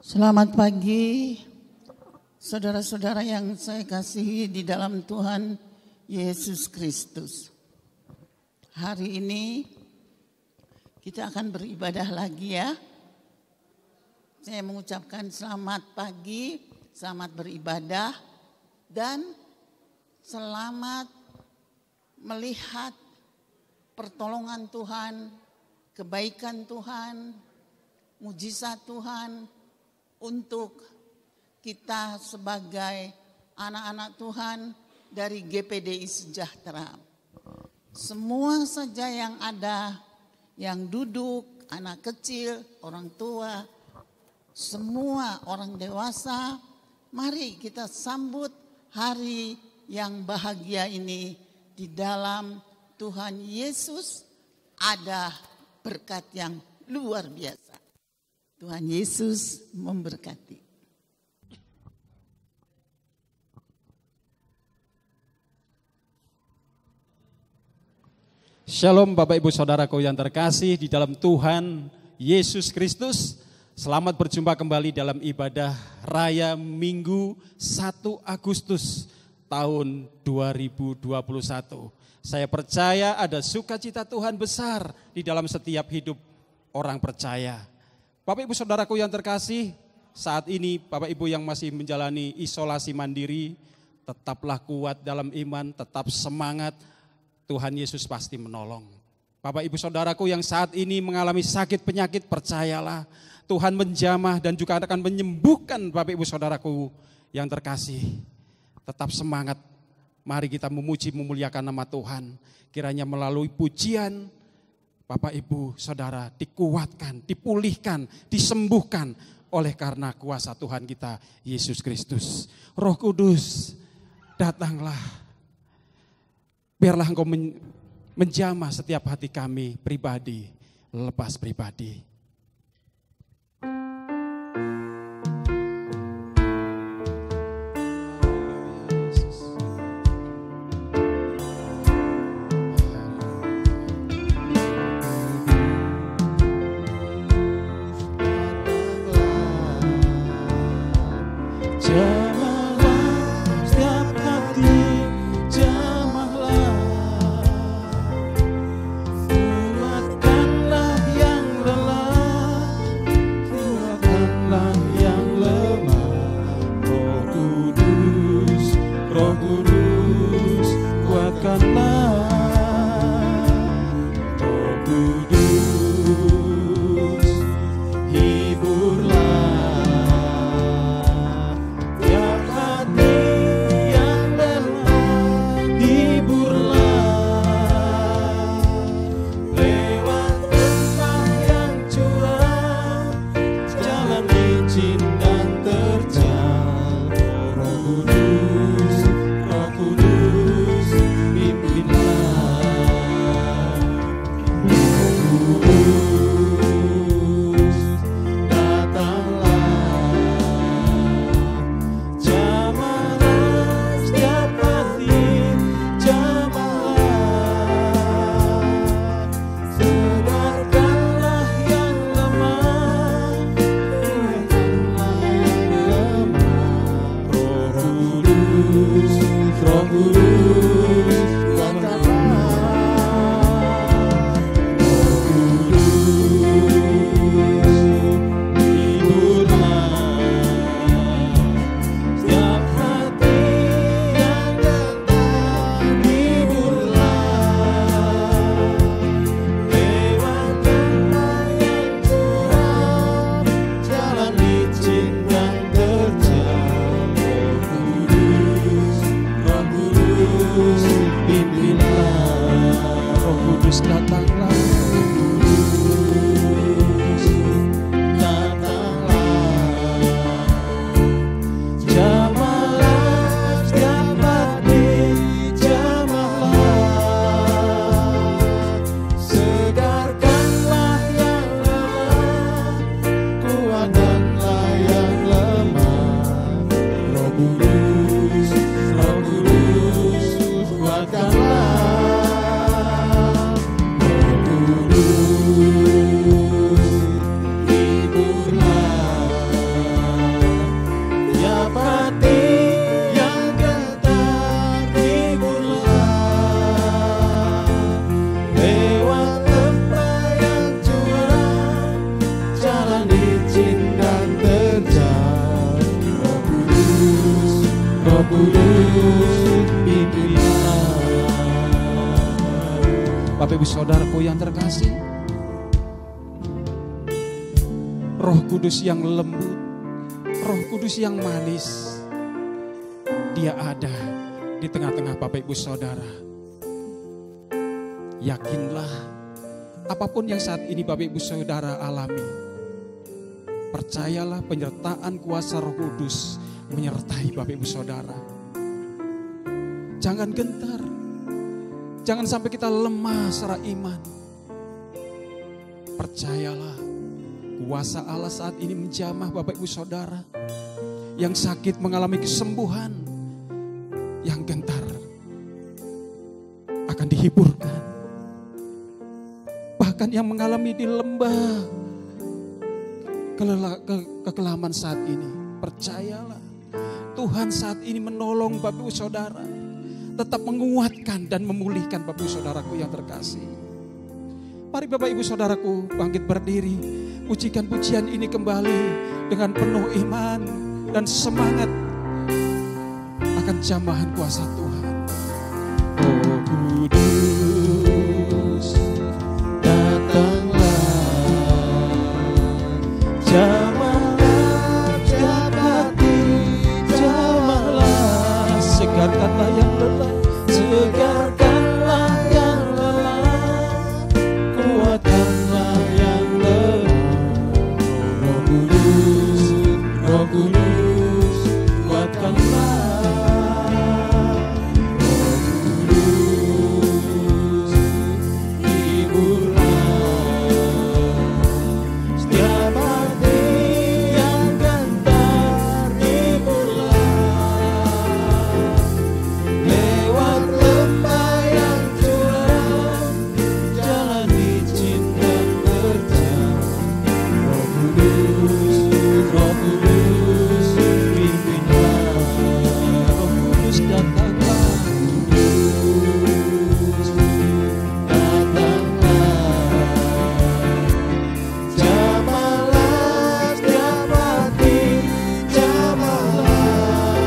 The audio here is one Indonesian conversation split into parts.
Selamat pagi, saudara-saudara yang saya kasihi di dalam Tuhan Yesus Kristus. Hari ini kita akan beribadah lagi ya. Saya mengucapkan selamat pagi, selamat beribadah, dan selamat melihat pertolongan Tuhan, kebaikan Tuhan, mujizat Tuhan, untuk kita sebagai anak-anak Tuhan dari GPDI Sejahtera. Semua saja yang ada, yang duduk, anak kecil, orang tua, semua orang dewasa, mari kita sambut hari yang bahagia ini. Di dalam Tuhan Yesus ada berkat yang luar biasa. Tuhan Yesus memberkati. Shalom Bapak Ibu Saudaraku yang terkasih di dalam Tuhan Yesus Kristus. Selamat berjumpa kembali dalam ibadah Raya Minggu 1 Agustus tahun 2021. Saya percaya ada sukacita Tuhan besar di dalam setiap hidup orang percaya. Bapak Ibu Saudaraku yang terkasih, saat ini Bapak Ibu yang masih menjalani isolasi mandiri, tetaplah kuat dalam iman, tetap semangat, Tuhan Yesus pasti menolong. Bapak Ibu Saudaraku yang saat ini mengalami sakit penyakit, percayalah Tuhan menjamah dan juga akan menyembuhkan Bapak Ibu Saudaraku yang terkasih. Tetap semangat, mari kita memuji memuliakan nama Tuhan. Kiranya melalui pujian, Bapak Ibu Saudara dikuatkan, dipulihkan, disembuhkan oleh karena kuasa Tuhan kita Yesus Kristus. Roh Kudus, datanglah. Biarlah Engkau menjamah setiap hati kami pribadi, lepas pribadi. Hiburlah Bapak Ibu Saudaraku yang terkasih, Roh Kudus yang lembut, Roh Kudus yang manis, Dia ada di tengah-tengah Bapak Ibu Saudara. Yakinlah, apapun yang saat ini Bapak Ibu Saudara alami, percayalah penyertaan kuasa Roh Kudus menyertai Bapak Ibu Saudara. Jangan gentar, jangan sampai kita lemah secara iman. Percayalah, kuasa Allah saat ini menjamah Bapak Ibu Saudara. Yang sakit mengalami kesembuhan, yang gentar akan dihiburkan. Bahkan yang mengalami di lembah kekelaman saat ini, percayalah, Tuhan saat ini menolong Bapak Ibu Saudara. Tetap menguatkan dan memulihkan Bapak Ibu Saudaraku yang terkasih. Mari Bapak Ibu Saudaraku bangkit berdiri. Pujikan pujian ini kembali dengan penuh iman dan semangat akan jamahan kuasa Tuhan. Oh Kudus, datanglah, jamahlah, jabati, jamahlah, segarkanlah yang lelah, segarkanlah yang lelah, kuatkanlah yang lemah. Roh Kudus, Roh Kudus, kuatkanlah. Roh Kudus, hiburlah setiap hati yang gentar, hiburlah lewat lembah yang curam, jalan licin dan terjal. Roh Kudus, Roh Kudus, pimpinlah. Roh Kudus datanglah, Kudus datanglah, jamahlah setiap hati, jamahlah,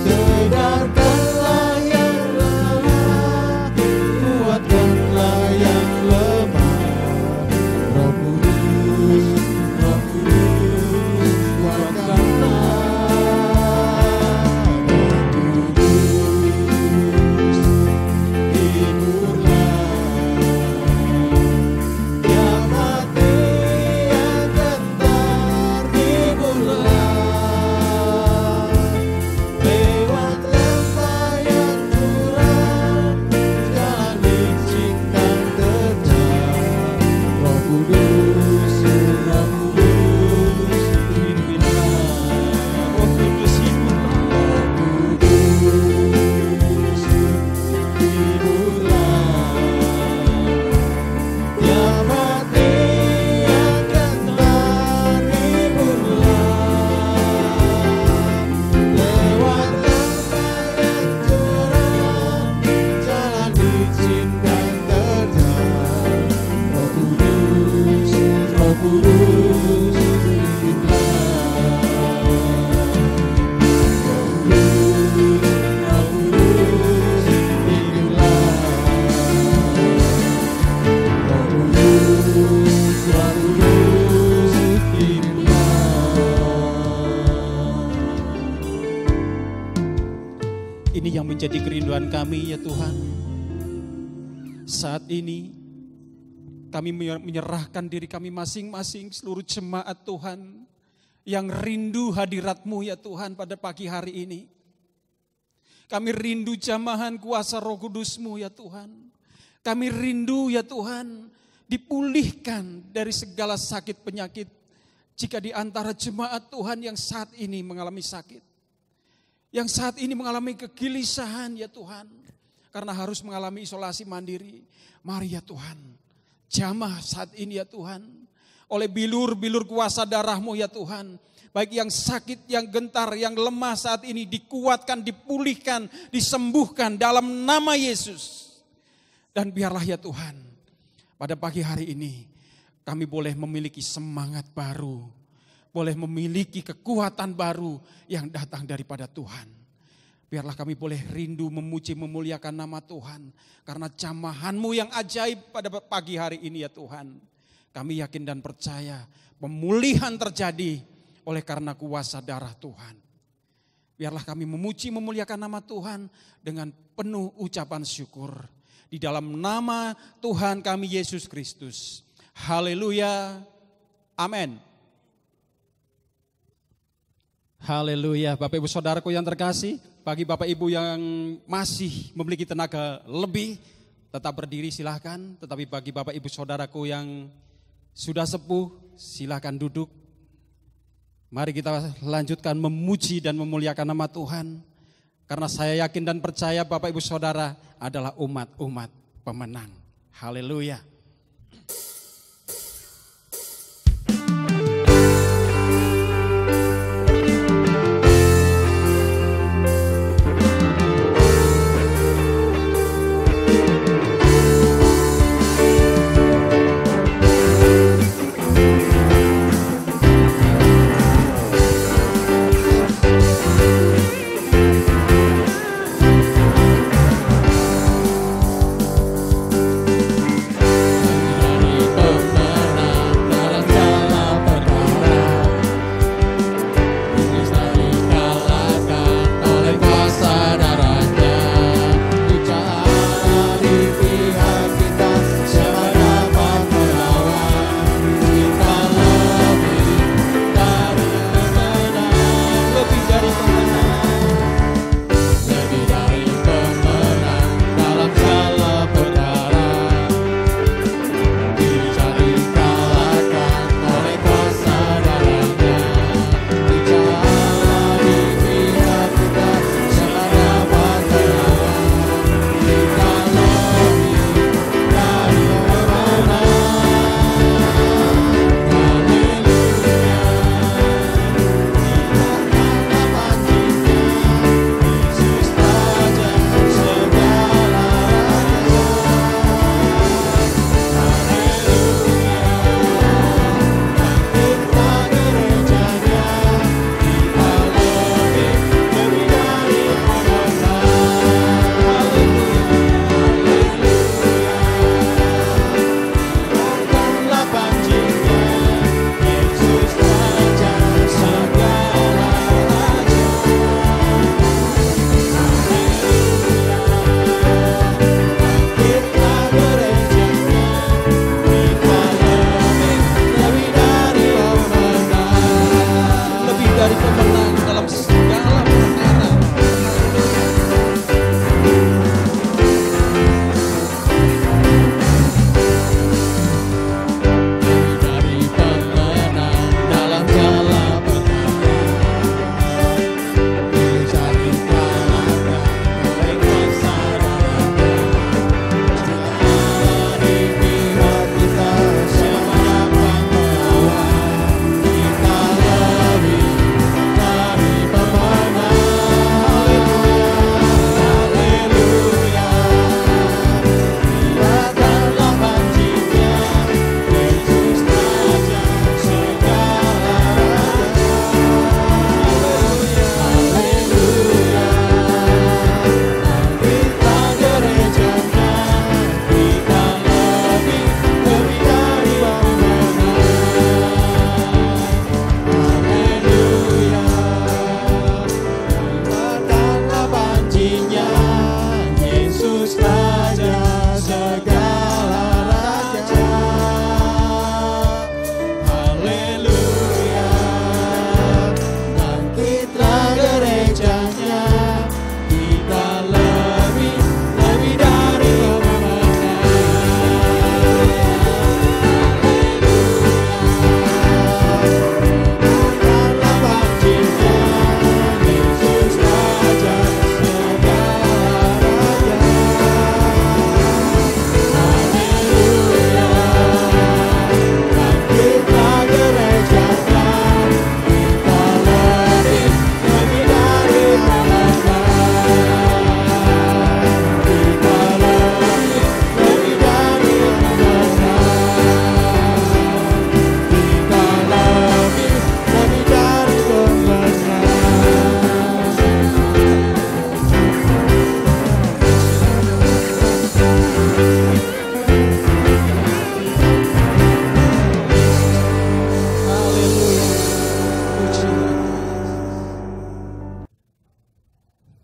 segarkanlah yang lelah, kuatkanlah yang lemah. Roh Kudus, Roh Kudus, kuatkanlah. Roh Kudus, hiburlah tiap hati yang gentar, hiburlah lewat lembah yang curam, jalan licin dan terjal. Roh Kudus, Roh Kudus, pimpinlah. Roh Kudus, hiburlah. Roh Kudus, hiburlah tiap hati yang gentar, hiburlah lewat lembah yang curam, jalan licin dan terjal. Roh Kudus, Roh Kudus, pimpinlah. Roh Kudus, Roh Kudus, pimpinlah. Roh Kudus, Roh Kudus, pimpinlah. Ini yang menjadi kerinduan kami ya Tuhan. Saat ini kami menyerahkan diri kami masing-masing, seluruh jemaat Tuhan yang rindu hadirat-Mu ya Tuhan pada pagi hari ini. Kami rindu jamahan kuasa Roh Kudus-Mu ya Tuhan. Kami rindu ya Tuhan dipulihkan dari segala sakit penyakit. Jika di antara jemaat Tuhan yang saat ini mengalami sakit, yang saat ini mengalami kegelisahan ya Tuhan, karena harus mengalami isolasi mandiri, mari ya Tuhan, jamah saat ini ya Tuhan, oleh bilur-bilur kuasa darah-Mu ya Tuhan, baik yang sakit, yang gentar, yang lemah saat ini dikuatkan, dipulihkan, disembuhkan dalam nama Yesus. Dan biarlah ya Tuhan, pada pagi hari ini kami boleh memiliki semangat baru, boleh memiliki kekuatan baru yang datang daripada Tuhan. Biarlah kami boleh rindu memuji memuliakan nama Tuhan. Karena jamahan-Mu yang ajaib pada pagi hari ini ya Tuhan. Kami yakin dan percaya pemulihan terjadi oleh karena kuasa darah Tuhan. Biarlah kami memuji memuliakan nama Tuhan dengan penuh ucapan syukur. Di dalam nama Tuhan kami Yesus Kristus. Haleluya. Amin. Haleluya. Bapak Ibu Saudaraku yang terkasih, bagi Bapak Ibu yang masih memiliki tenaga lebih, tetap berdiri silahkan. Tetapi bagi Bapak Ibu Saudaraku yang sudah sepuh, silahkan duduk. Mari kita lanjutkan memuji dan memuliakan nama Tuhan. Karena saya yakin dan percaya Bapak Ibu Saudara adalah umat-umat pemenang. Haleluya.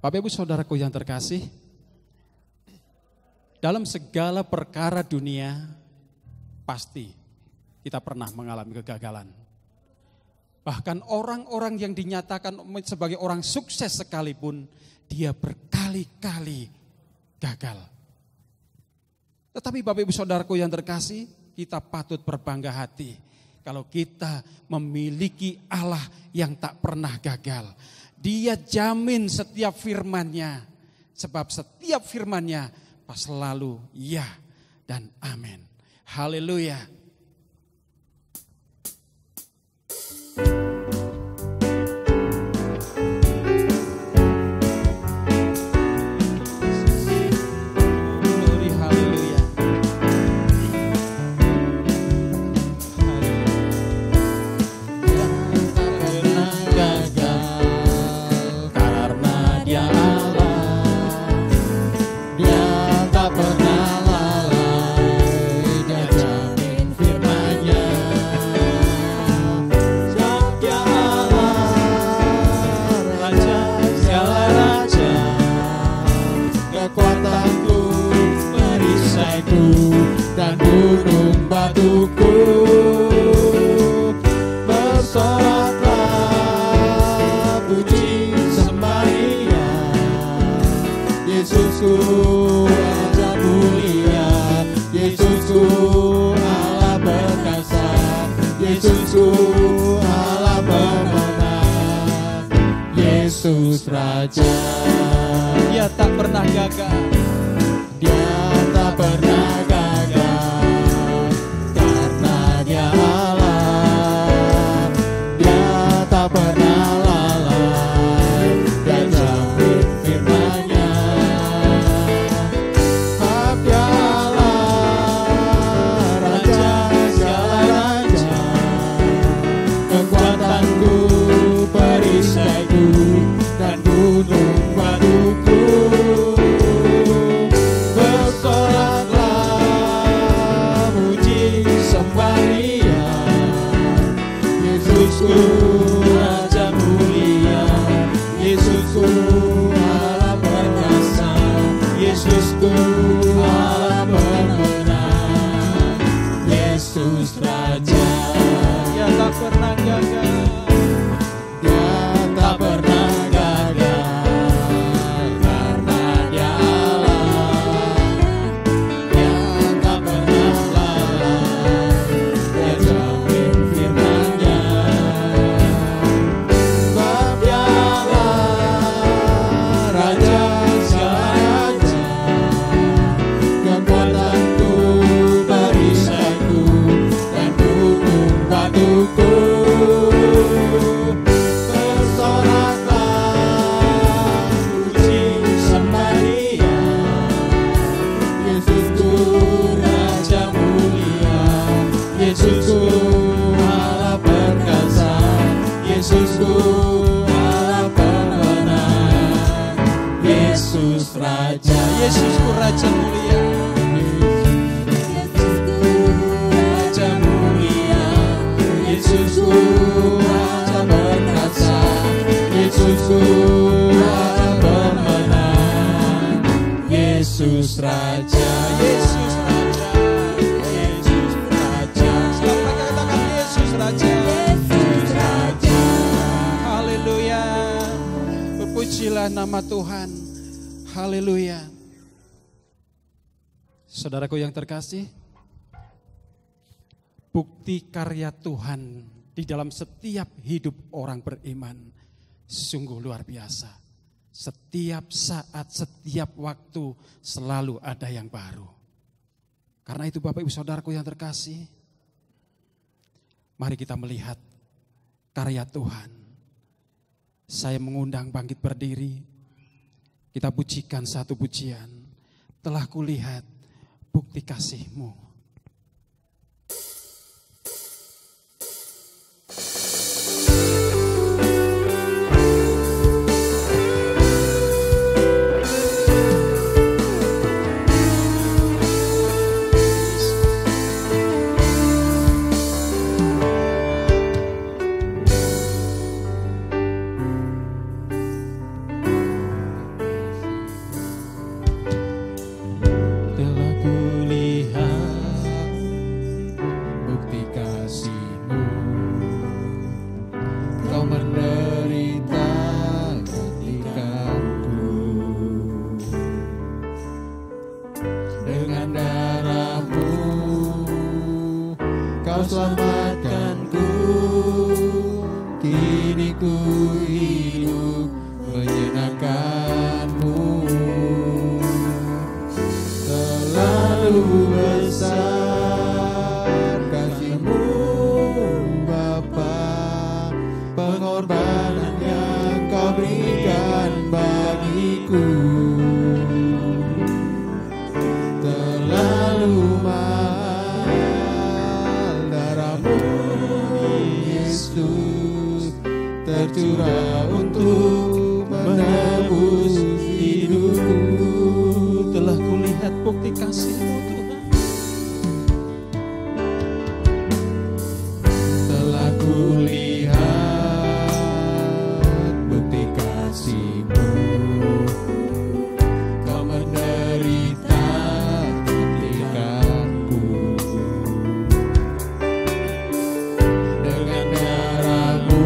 Bapak Ibu Saudaraku yang terkasih, dalam segala perkara dunia pasti kita pernah mengalami kegagalan. Bahkan orang-orang yang dinyatakan sebagai orang sukses sekalipun, dia berkali-kali gagal. Tetapi Bapak Ibu Saudaraku yang terkasih, kita patut berbangga hati kalau kita memiliki Allah yang tak pernah gagal. Dia jamin setiap firman-Nya, sebab setiap firman-Nya pas selalu ya dan amin. Haleluya. Dan gunung batuku bersoraklah puji sembah Dia. Yesusku Raja mulia, Yesusku Allah perkasa, Yesusku Allah pemenang, Yesus Raja. Dia tak pernah gagal. Dia tak pernah gagal, karena Dia Allah. Dia tak pernah lalai, Dia jamin firman-Nya. Hak Dia Allah, Raja segala raja, kekuatanku, perisaiku, dan gunung batuku. Yesusku Raja mulia, Yesusku Allah perkasa, Yesusku Allah pemenang, Yesus Raja. Dia tak pernah gagal. Dia tak pernah gagal, karena Dia Allah. Dia tak pernah lalai, Dia jamin firman-Nya. Sebab Dia Allah, Raja segala raja, kekuatanku, perisaiku, dan gunung batuku. Bersoraklah puji sembah Dia. Yesusku Raja mulia, Yesusku Allah perkasa, Yesusku Allah pemenang, Yesus Raja. Yesusku Raja mulia. Raja mulia, Yesusku Raja perkasa, Yesusku Allah pemenang, Yesus Raja. Yesus Raja. Yesus Raja. Selamat katakan Yesus Raja. Yesus Raja. Haleluya. Berpujilah nama Tuhan. Haleluya. Saudaraku yang terkasih, bukti karya Tuhan di dalam setiap hidup orang beriman sungguh luar biasa. Setiap saat, setiap waktu selalu ada yang baru. Karena itu Bapak Ibu Saudaraku yang terkasih, mari kita melihat karya Tuhan. Saya mengundang bangkit berdiri, kita pujikan satu pujian. Telah kulihat bukti kasih-Mu. hidupku. Terlalu mahal darahmu Yesus, tercurah untuk menebus hidupku. Telah kulihat bukti kasih-Mu Tuhan. Telah kulihat bukti kasih-Mu. Kau menderita ketikku. Dengan darah-Mu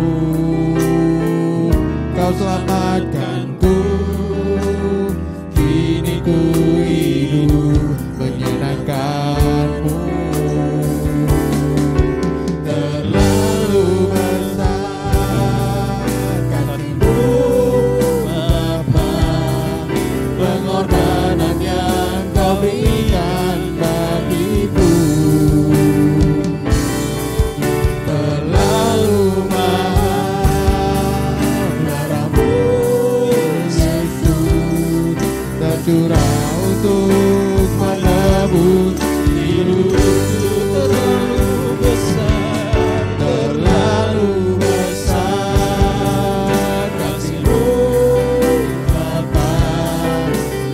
Kau selamatkanku. Kini ku hidup menyenangkan-Mu. Terlalu besar kasih-Mu Bapa, pengorbanan yang Kau berikan bagiku. Terlalu mahal darah-Mu Yesus, tercurah untuk menebus hidupku. Terlalu besar kasih-Mu Bapa,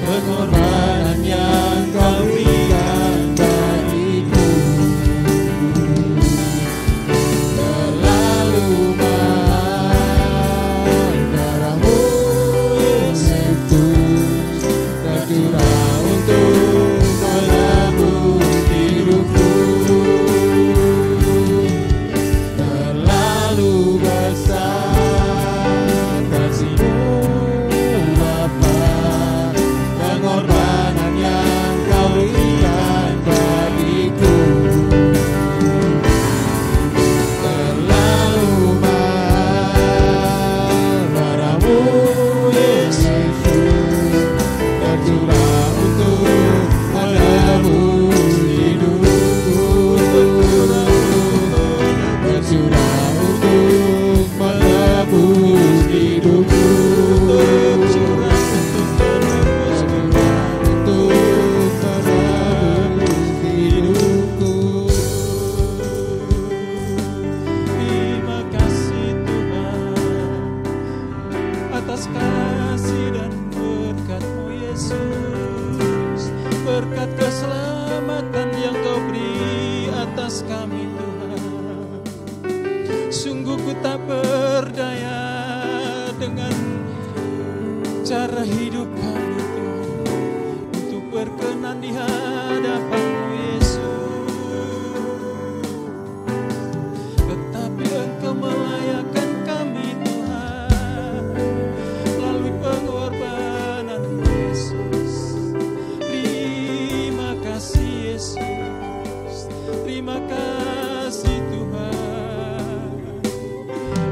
pengorbanan yang Kau berikan bagiku. Terlalu mahal darah-Mu Yesus, tercurah untuk menebus hidupku. Terlalu besar kasih-Mu Bapa, pengorbanan yang Kau berikan bagiku. Terlalu mahal darah-Mu Yesus, tercurah untuk menebus hidupku. Tercurah untuk menebus hidupku. Tercurah untuk menebus hidupku. Terima kasih Tuhan atas kasih dan berkat-Mu Yesus, berkat keselamatan yang Kau beri atas kami Tuhan. Sungguh ku tak berdaya dengan cara hidup kami Tuhan, untuk berkenan di hadapan-Mu Yesus. Tetapi Engkau melayakkan kami Tuhan melalui pengorbanan Yesus. Terima kasih Yesus, terima kasih Tuhan.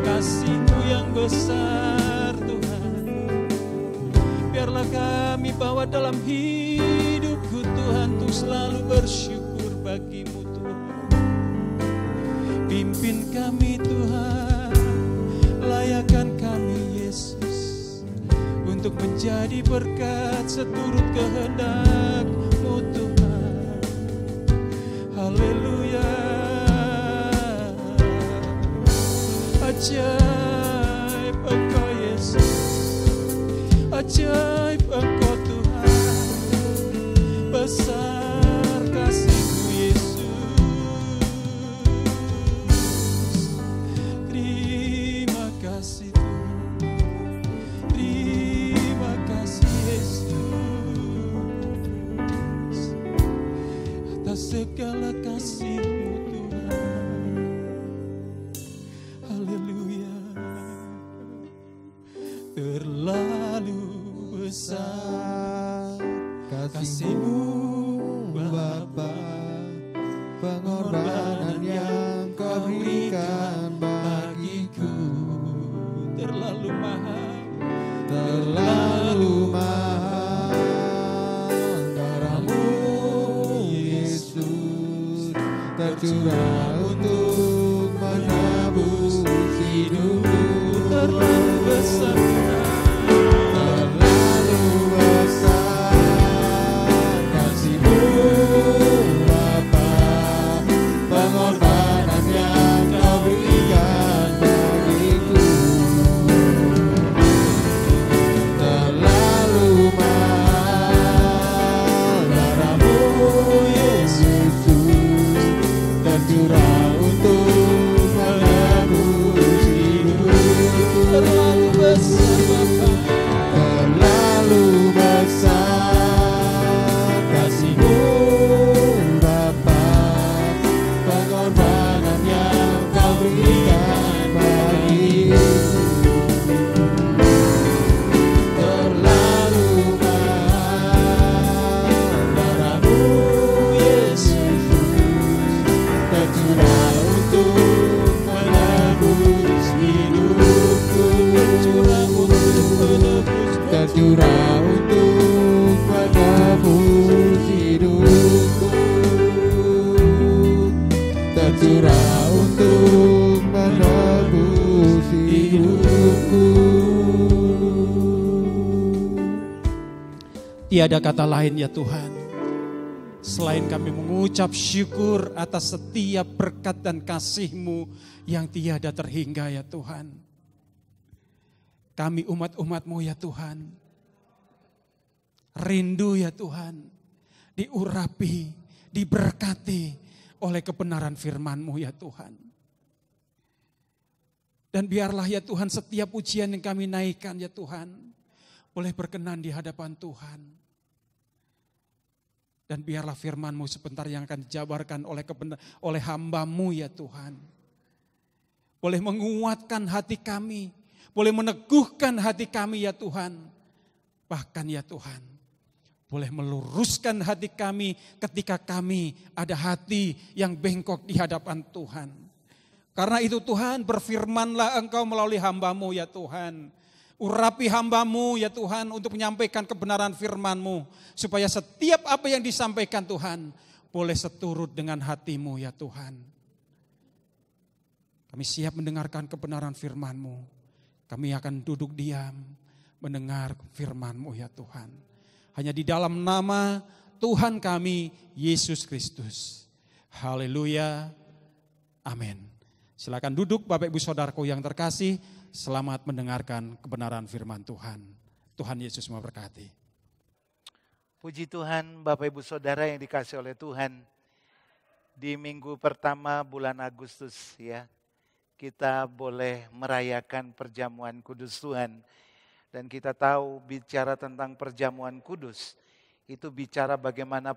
Kasih-Mu yang besar Tuhan, biarlah kami bawa dalam hidupku Tuhan, untuk selalu bersyukur bagi-Mu Tuhan. Pimpin kami Tuhan, layakkan kami Yesus, untuk menjadi berkat seturut kehendak-Mu Tuhan. Haleluya. Ajaib Engkau Yesus, ajaib Engkau Tuhan, besar kasih-Mu Yesus. Terima kasih Tuhan, terima kasih Yesus, atas segala kasih-Mu Tuhan. Haleluya. Terlalu besar kasih-Mu Bapa, pengorbanan yang Kau berikan bagiku. Terlalu mahal, Terlalu mahal darah-Mu Yesus, tercurah untuk menebus hidupku. terlalu besar, Terlalu Tiada kata lain ya Tuhan, selain kami mengucap syukur atas setiap berkat dan kasih-Mu yang tiada terhingga ya Tuhan. Kami umat-umat-Mu ya Tuhan, rindu ya Tuhan, diurapi, diberkati oleh kebenaran firman-Mu ya Tuhan. Dan biarlah ya Tuhan setiap pujian yang kami naikkan ya Tuhan, boleh berkenan di hadapan Tuhan. Dan biarlah firman-Mu sebentar yang akan dijabarkan oleh hamba-Mu ya Tuhan. Boleh menguatkan hati kami, boleh meneguhkan hati kami ya Tuhan. Bahkan ya Tuhan, boleh meluruskan hati kami ketika kami ada hati yang bengkok di hadapan Tuhan. Karena itu Tuhan, berfirmanlah Engkau melalui hamba-Mu ya Tuhan. Urapi hamba-Mu ya Tuhan untuk menyampaikan kebenaran firman-Mu. Supaya setiap apa yang disampaikan Tuhan boleh seturut dengan hati-Mu ya Tuhan. Kami siap mendengarkan kebenaran firman-Mu. Kami akan duduk diam mendengar firman-Mu ya Tuhan. Hanya di dalam nama Tuhan kami, Yesus Kristus. Haleluya. Amin. Silakan duduk Bapak Ibu Saudaraku yang terkasih. Selamat mendengarkan kebenaran firman Tuhan. Tuhan Yesus memberkati. Puji Tuhan Bapak Ibu Saudara yang dikasih oleh Tuhan. Di minggu pertama bulan Agustus ya, kita boleh merayakan perjamuan kudus Tuhan. Dan kita tahu bicara tentang perjamuan kudus, itu bicara bagaimana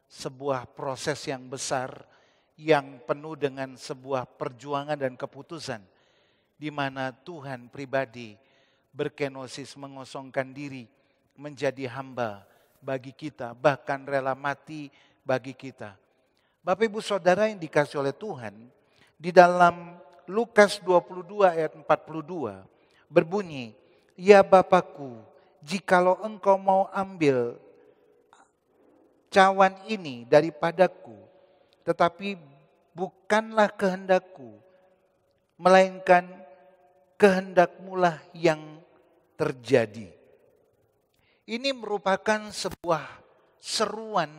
sebuah proses yang besar, yang penuh dengan sebuah perjuangan dan keputusan. Di mana Tuhan pribadi berkenosis, mengosongkan diri, menjadi hamba bagi kita, bahkan rela mati bagi kita. Bapak Ibu Saudara yang dikasih oleh Tuhan, di dalam Lukas 22 ayat 42 berbunyi, "Ya Bapakku, jikalau engkau mau ambil cawan ini daripadaku, tetapi bukanlah kehendakku, melainkan kehendak-Mu-lah yang terjadi." Ini merupakan sebuah seruan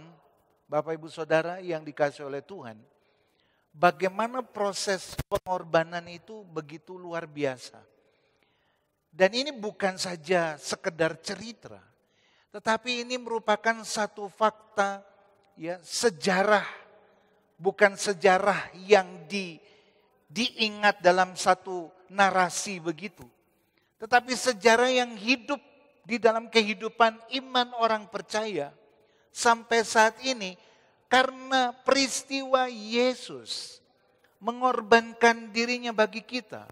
Bapak Ibu Saudara yang dikasih oleh Tuhan. Bagaimana proses pengorbanan itu begitu luar biasa. Dan ini bukan saja sekedar cerita, tetapi ini merupakan satu fakta ya, sejarah, bukan sejarah yang diingat dalam satu narasi begitu. Tetapi sejarah yang hidup di dalam kehidupan iman orang percaya sampai saat ini karena peristiwa Yesus mengorbankan dirinya bagi kita.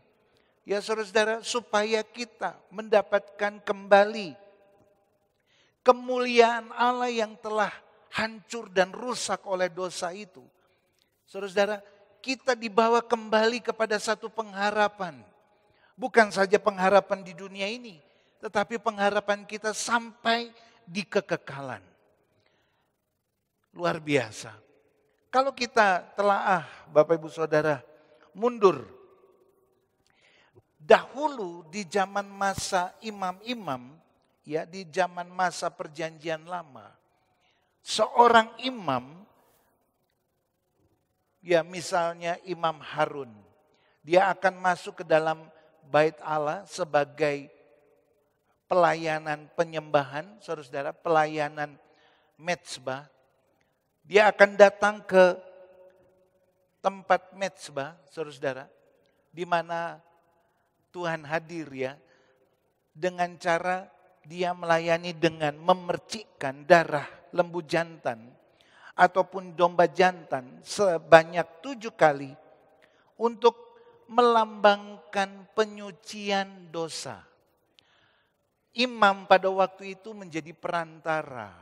Ya saudara-saudara, supaya kita mendapatkan kembali kemuliaan Allah yang telah hancur dan rusak oleh dosa itu. Saudara-saudara, kita dibawa kembali kepada satu pengharapan. Bukan saja pengharapan di dunia ini, tetapi pengharapan kita sampai di kekekalan. Luar biasa. Kalau kita telaah Bapak Ibu Saudara, mundur. Dahulu di zaman masa imam-imam, ya di zaman masa perjanjian lama, seorang imam, ya misalnya Imam Harun, dia akan masuk ke dalam bait Allah sebagai pelayanan penyembahan, saudara-saudara, pelayanan mezbah. Dia akan datang ke tempat mezbah, saudara-saudara, di mana Tuhan hadir ya, dengan cara dia melayani dengan memercikkan darah lembu jantan ataupun domba jantan sebanyak 7 kali untuk melambangkan penyucian dosa. Imam pada waktu itu menjadi perantara.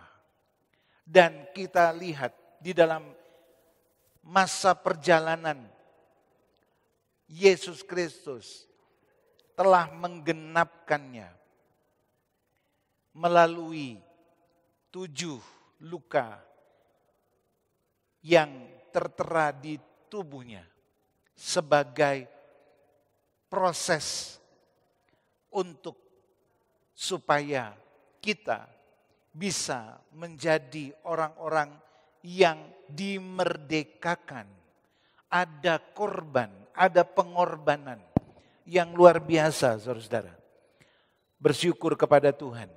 Dan kita lihat di dalam masa perjalanan Yesus Kristus telah menggenapkannya melalui 7 luka yang tertera di tubuhnya sebagai proses untuk supaya kita bisa menjadi orang-orang yang dimerdekakan. Ada korban, ada pengorbanan yang luar biasa, saudara-saudara. Bersyukur kepada Tuhan.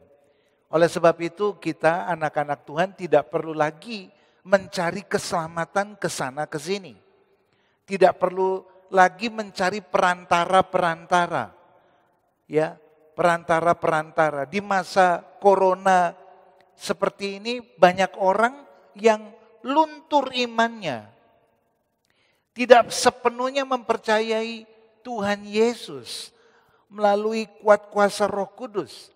Oleh sebab itu kita anak-anak Tuhan tidak perlu lagi mencari keselamatan ke sana ke sini. Tidak perlu lagi mencari perantara-perantara. Ya, perantara-perantara. Di masa corona seperti ini banyak orang yang luntur imannya. Tidak sepenuhnya mempercayai Tuhan Yesus melalui kuat kuasa Roh Kudus.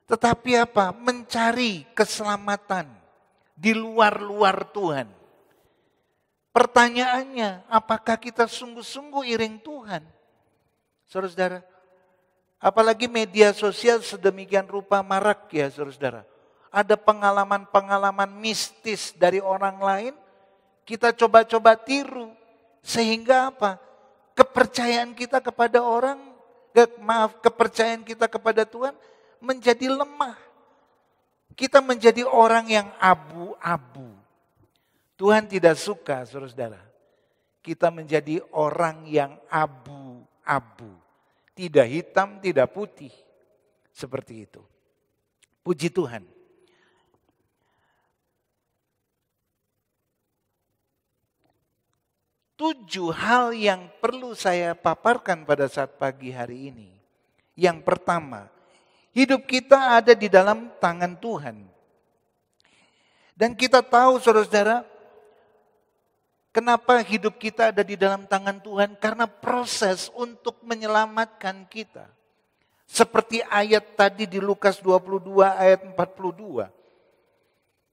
Tetapi apa? Mencari keselamatan di luar-luar Tuhan. Pertanyaannya, apakah kita sungguh-sungguh iring Tuhan? Saudara-saudara, apalagi media sosial sedemikian rupa marak ya saudara-saudara. Ada pengalaman-pengalaman mistis dari orang lain, kita coba-coba tiru. Sehingga apa? Kepercayaan kita kepada kepercayaan kita kepada Tuhan menjadi lemah. Kita menjadi orang yang abu-abu. Tuhan tidak suka, saudara-saudara. Kita menjadi orang yang abu-abu. Tidak hitam, tidak putih. Seperti itu. Puji Tuhan. Tujuh hal yang perlu saya paparkan pada saat pagi hari ini. Yang pertama, hidup kita ada di dalam tangan Tuhan. Dan kita tahu saudara-saudara, kenapa hidup kita ada di dalam tangan Tuhan? Karena proses untuk menyelamatkan kita. Seperti ayat tadi di Lukas 22 ayat 42.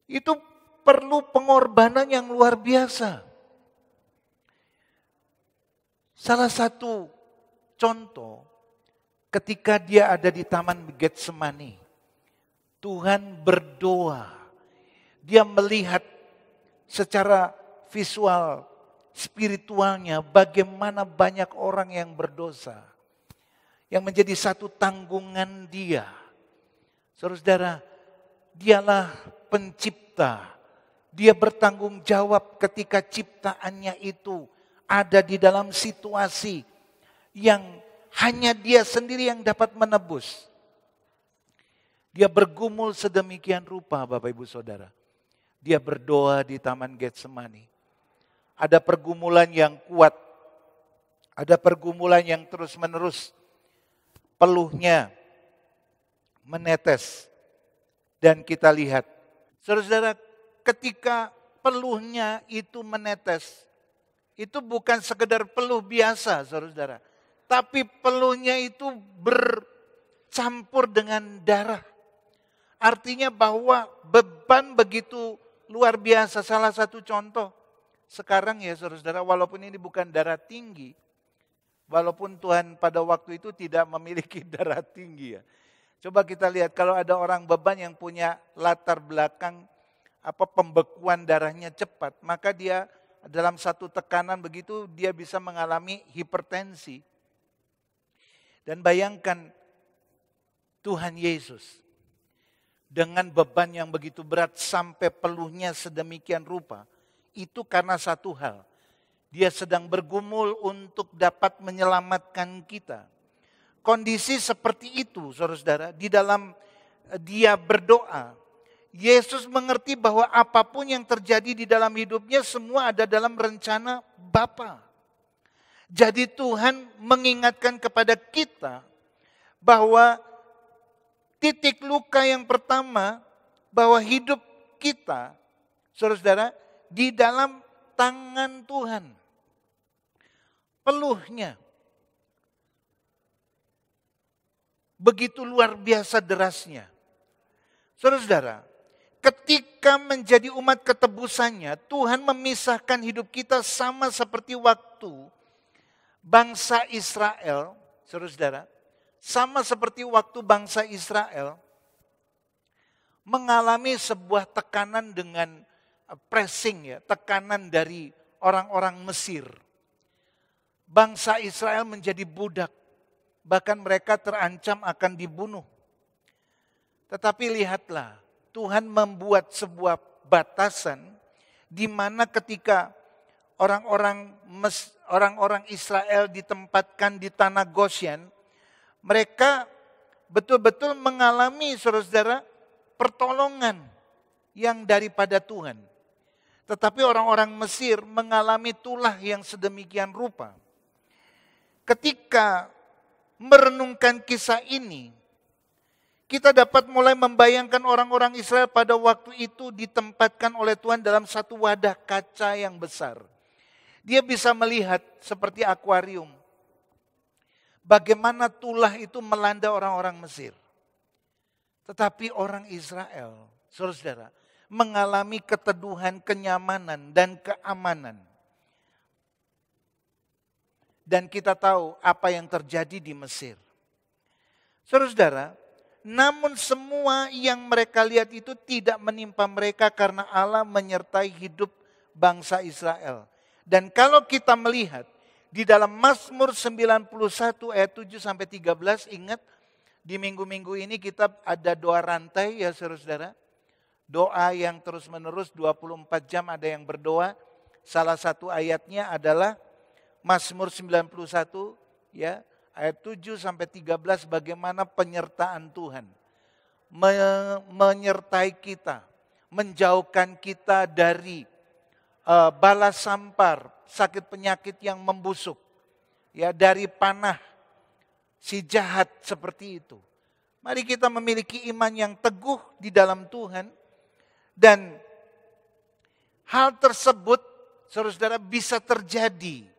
Itu perlu pengorbanan yang luar biasa. Salah satu contoh ketika dia ada di Taman Getsemani. Tuhan berdoa. Dia melihat secara visual, spiritualnya bagaimana banyak orang yang berdosa. Yang menjadi satu tanggungan dia. Saudara-saudara, dialah pencipta. Dia bertanggung jawab ketika ciptaannya itu ada di dalam situasi yang hanya dia sendiri yang dapat menebus. Dia bergumul sedemikian rupa Bapak Ibu Saudara. Dia berdoa di Taman Getsemani. Ada pergumulan yang kuat. Ada pergumulan yang terus menerus. Peluhnya menetes. Dan kita lihat. Saudara-saudara, ketika peluhnya itu menetes. Itu bukan sekedar peluh biasa, saudara-saudara. Tapi peluhnya itu bercampur dengan darah. Artinya bahwa beban begitu luar biasa. Salah satu contoh. Sekarang ya saudara-saudara, walaupun ini bukan darah tinggi. Walaupun Tuhan pada waktu itu tidak memiliki darah tinggi ya. Coba kita lihat kalau ada orang beban yang punya latar belakang pembekuan darahnya cepat. Maka dia dalam satu tekanan begitu dia bisa mengalami hipertensi. Dan bayangkan Tuhan Yesus dengan beban yang begitu berat sampai peluhnya sedemikian rupa. Itu karena satu hal. Dia sedang bergumul untuk dapat menyelamatkan kita. Kondisi seperti itu saudara-saudara, di dalam dia berdoa. Yesus mengerti bahwa apapun yang terjadi di dalam hidupnya semua ada dalam rencana Bapa. Jadi Tuhan mengingatkan kepada kita bahwa titik luka yang pertama bahwa hidup kita, saudara-saudara, di dalam tangan Tuhan. Peluhnya begitu luar biasa derasnya. Saudara-saudara, ketika menjadi umat ketebusannya, Tuhan memisahkan hidup kita sama seperti waktu bangsa Israel, saudara-saudara, sama seperti waktu bangsa Israel mengalami sebuah tekanan dengan pressing ya, tekanan dari orang-orang Mesir. Bangsa Israel menjadi budak, bahkan mereka terancam akan dibunuh. Tetapi lihatlah, Tuhan membuat sebuah batasan di mana ketika orang-orang Israel ditempatkan di tanah Goshen, mereka betul-betul mengalami, saudara-saudara, pertolongan yang daripada Tuhan. Tetapi orang-orang Mesir mengalami tulah yang sedemikian rupa. Ketika merenungkan kisah ini, kita dapat mulai membayangkan orang-orang Israel pada waktu itu ditempatkan oleh Tuhan dalam satu wadah kaca yang besar. Dia bisa melihat seperti akuarium. Bagaimana tulah itu melanda orang-orang Mesir. Tetapi orang Israel, saudara-saudara, mengalami keteduhan, kenyamanan, dan keamanan. Dan kita tahu apa yang terjadi di Mesir. Saudara-saudara, namun semua yang mereka lihat itu tidak menimpa mereka karena Allah menyertai hidup bangsa Israel. Dan kalau kita melihat di dalam Mazmur 91 ayat 7 sampai 13, ingat di minggu-minggu ini kita ada doa rantai ya saudara-saudara. Doa yang terus menerus 24 jam ada yang berdoa. Salah satu ayatnya adalah Mazmur 91 ya, ayat 7 sampai 13 bagaimana penyertaan Tuhan menyertai kita, menjauhkan kita dari bala sampar, sakit penyakit yang membusuk, ya dari panah si jahat seperti itu. Mari kita memiliki iman yang teguh di dalam Tuhan dan hal tersebut saudara-saudara bisa terjadi.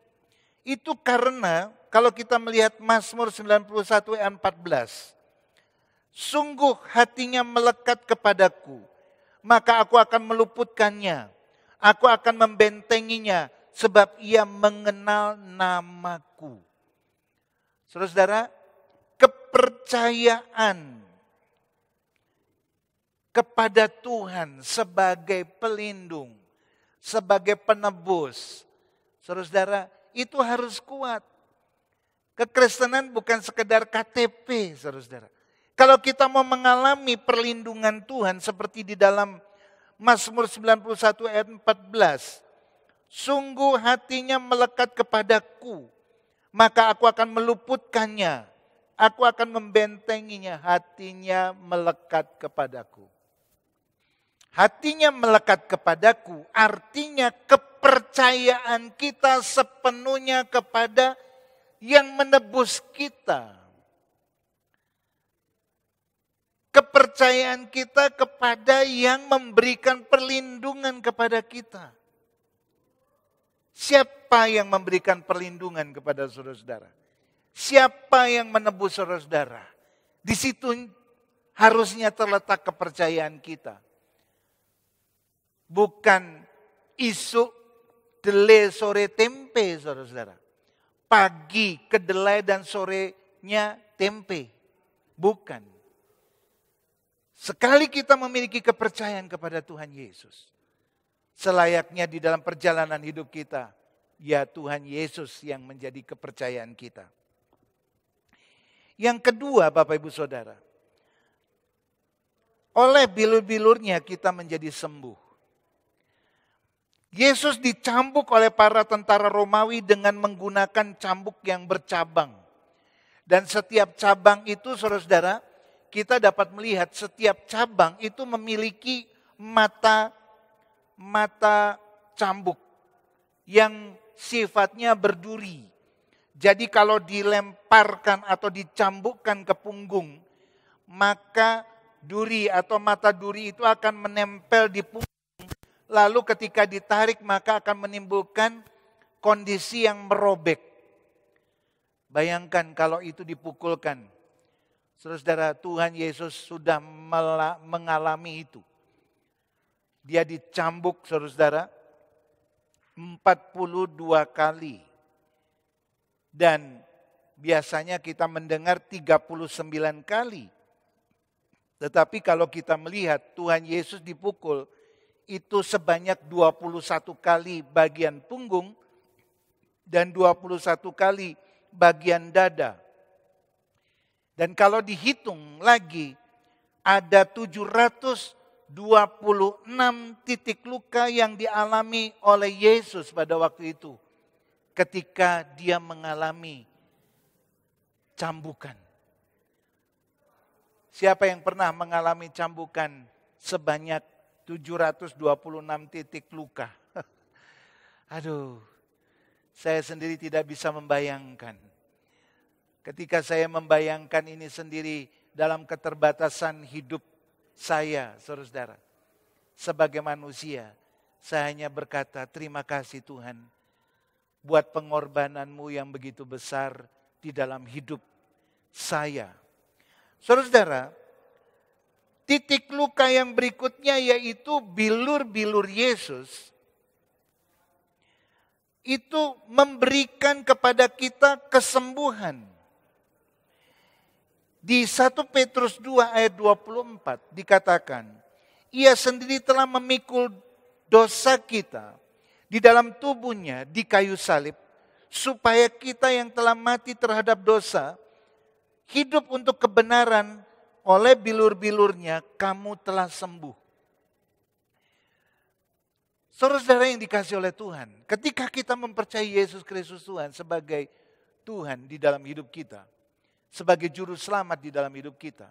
Itu karena kalau kita melihat Mazmur 91 ayat 14. Sungguh hatinya melekat kepadaku, maka aku akan meluputkannya. Aku akan membentenginya sebab ia mengenal namaku. Saudara-saudara, kepercayaan kepada Tuhan sebagai pelindung, sebagai penebus. Saudara-saudara, itu harus kuat. Kekristenan bukan sekedar KTP, saudara-saudara. Kalau kita mau mengalami perlindungan Tuhan seperti di dalam Mazmur 91 ayat 14. Sungguh hatinya melekat kepadaku, maka aku akan meluputkannya. Aku akan membentenginya, hatinya melekat kepadaku. Hatinya melekat kepadaku, artinya kepercayaan kita sepenuhnya kepada yang menebus kita. Kepercayaan kita kepada yang memberikan perlindungan kepada kita. Siapa yang memberikan perlindungan kepada saudara-saudara? Siapa yang menebus saudara-saudara? Di situ harusnya terletak kepercayaan kita. Bukan isu delay sore tempe, saudara-saudara. Pagi kedelai dan sorenya tempe. Bukan. Sekali kita memiliki kepercayaan kepada Tuhan Yesus. Selayaknya di dalam perjalanan hidup kita. Ya Tuhan Yesus yang menjadi kepercayaan kita. Yang kedua Bapak Ibu Saudara. Oleh bilur-bilurnya kita menjadi sembuh. Yesus dicambuk oleh para tentara Romawi dengan menggunakan cambuk yang bercabang. Dan setiap cabang itu saudara-saudara, kita dapat melihat setiap cabang itu memiliki mata cambuk yang sifatnya berduri. Jadi kalau dilemparkan atau dicambukkan ke punggung, maka duri atau mata duri itu akan menempel di punggung. Lalu ketika ditarik maka akan menimbulkan kondisi yang merobek. Bayangkan kalau itu dipukulkan. Saudara, Tuhan Yesus sudah mengalami itu. Dia dicambuk saudara 42 kali. Dan biasanya kita mendengar 39 kali. Tetapi kalau kita melihat Tuhan Yesus dipukul, itu sebanyak 21 kali bagian punggung dan 21 kali bagian dada. Dan kalau dihitung lagi ada 713 26 titik luka yang dialami oleh Yesus pada waktu itu ketika dia mengalami cambukan. Siapa yang pernah mengalami cambukan sebanyak 726 titik luka? Aduh, saya sendiri tidak bisa membayangkan. Ketika saya membayangkan ini sendiri dalam keterbatasan hidup saya, saudara-saudara, sebagai manusia, saya hanya berkata, terima kasih Tuhan buat pengorbananmu yang begitu besar di dalam hidup saya. Saudara-saudara, titik luka yang berikutnya yaitu bilur-bilur Yesus itu memberikan kepada kita kesembuhan. Di 1 Petrus 2 ayat 24 dikatakan, ia sendiri telah memikul dosa kita di dalam tubuhnya di kayu salib, supaya kita yang telah mati terhadap dosa, hidup untuk kebenaran, oleh bilur-bilurnya kamu telah sembuh. Saudara-saudara yang dikasihi oleh Tuhan, ketika kita mempercayai Yesus Kristus Tuhan sebagai Tuhan di dalam hidup kita, sebagai juru selamat di dalam hidup kita,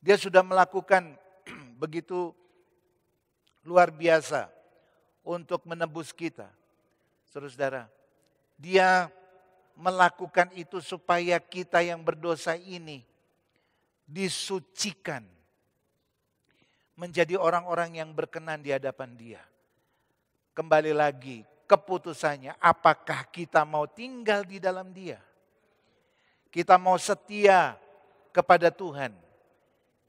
dia sudah melakukan begitu luar biasa untuk menebus kita. Saudara-saudara, dia melakukan itu supaya kita yang berdosa ini disucikan. Menjadi orang-orang yang berkenan di hadapan dia. Kembali lagi, keputusannya apakah kita mau tinggal di dalam dia. Kita mau setia kepada Tuhan.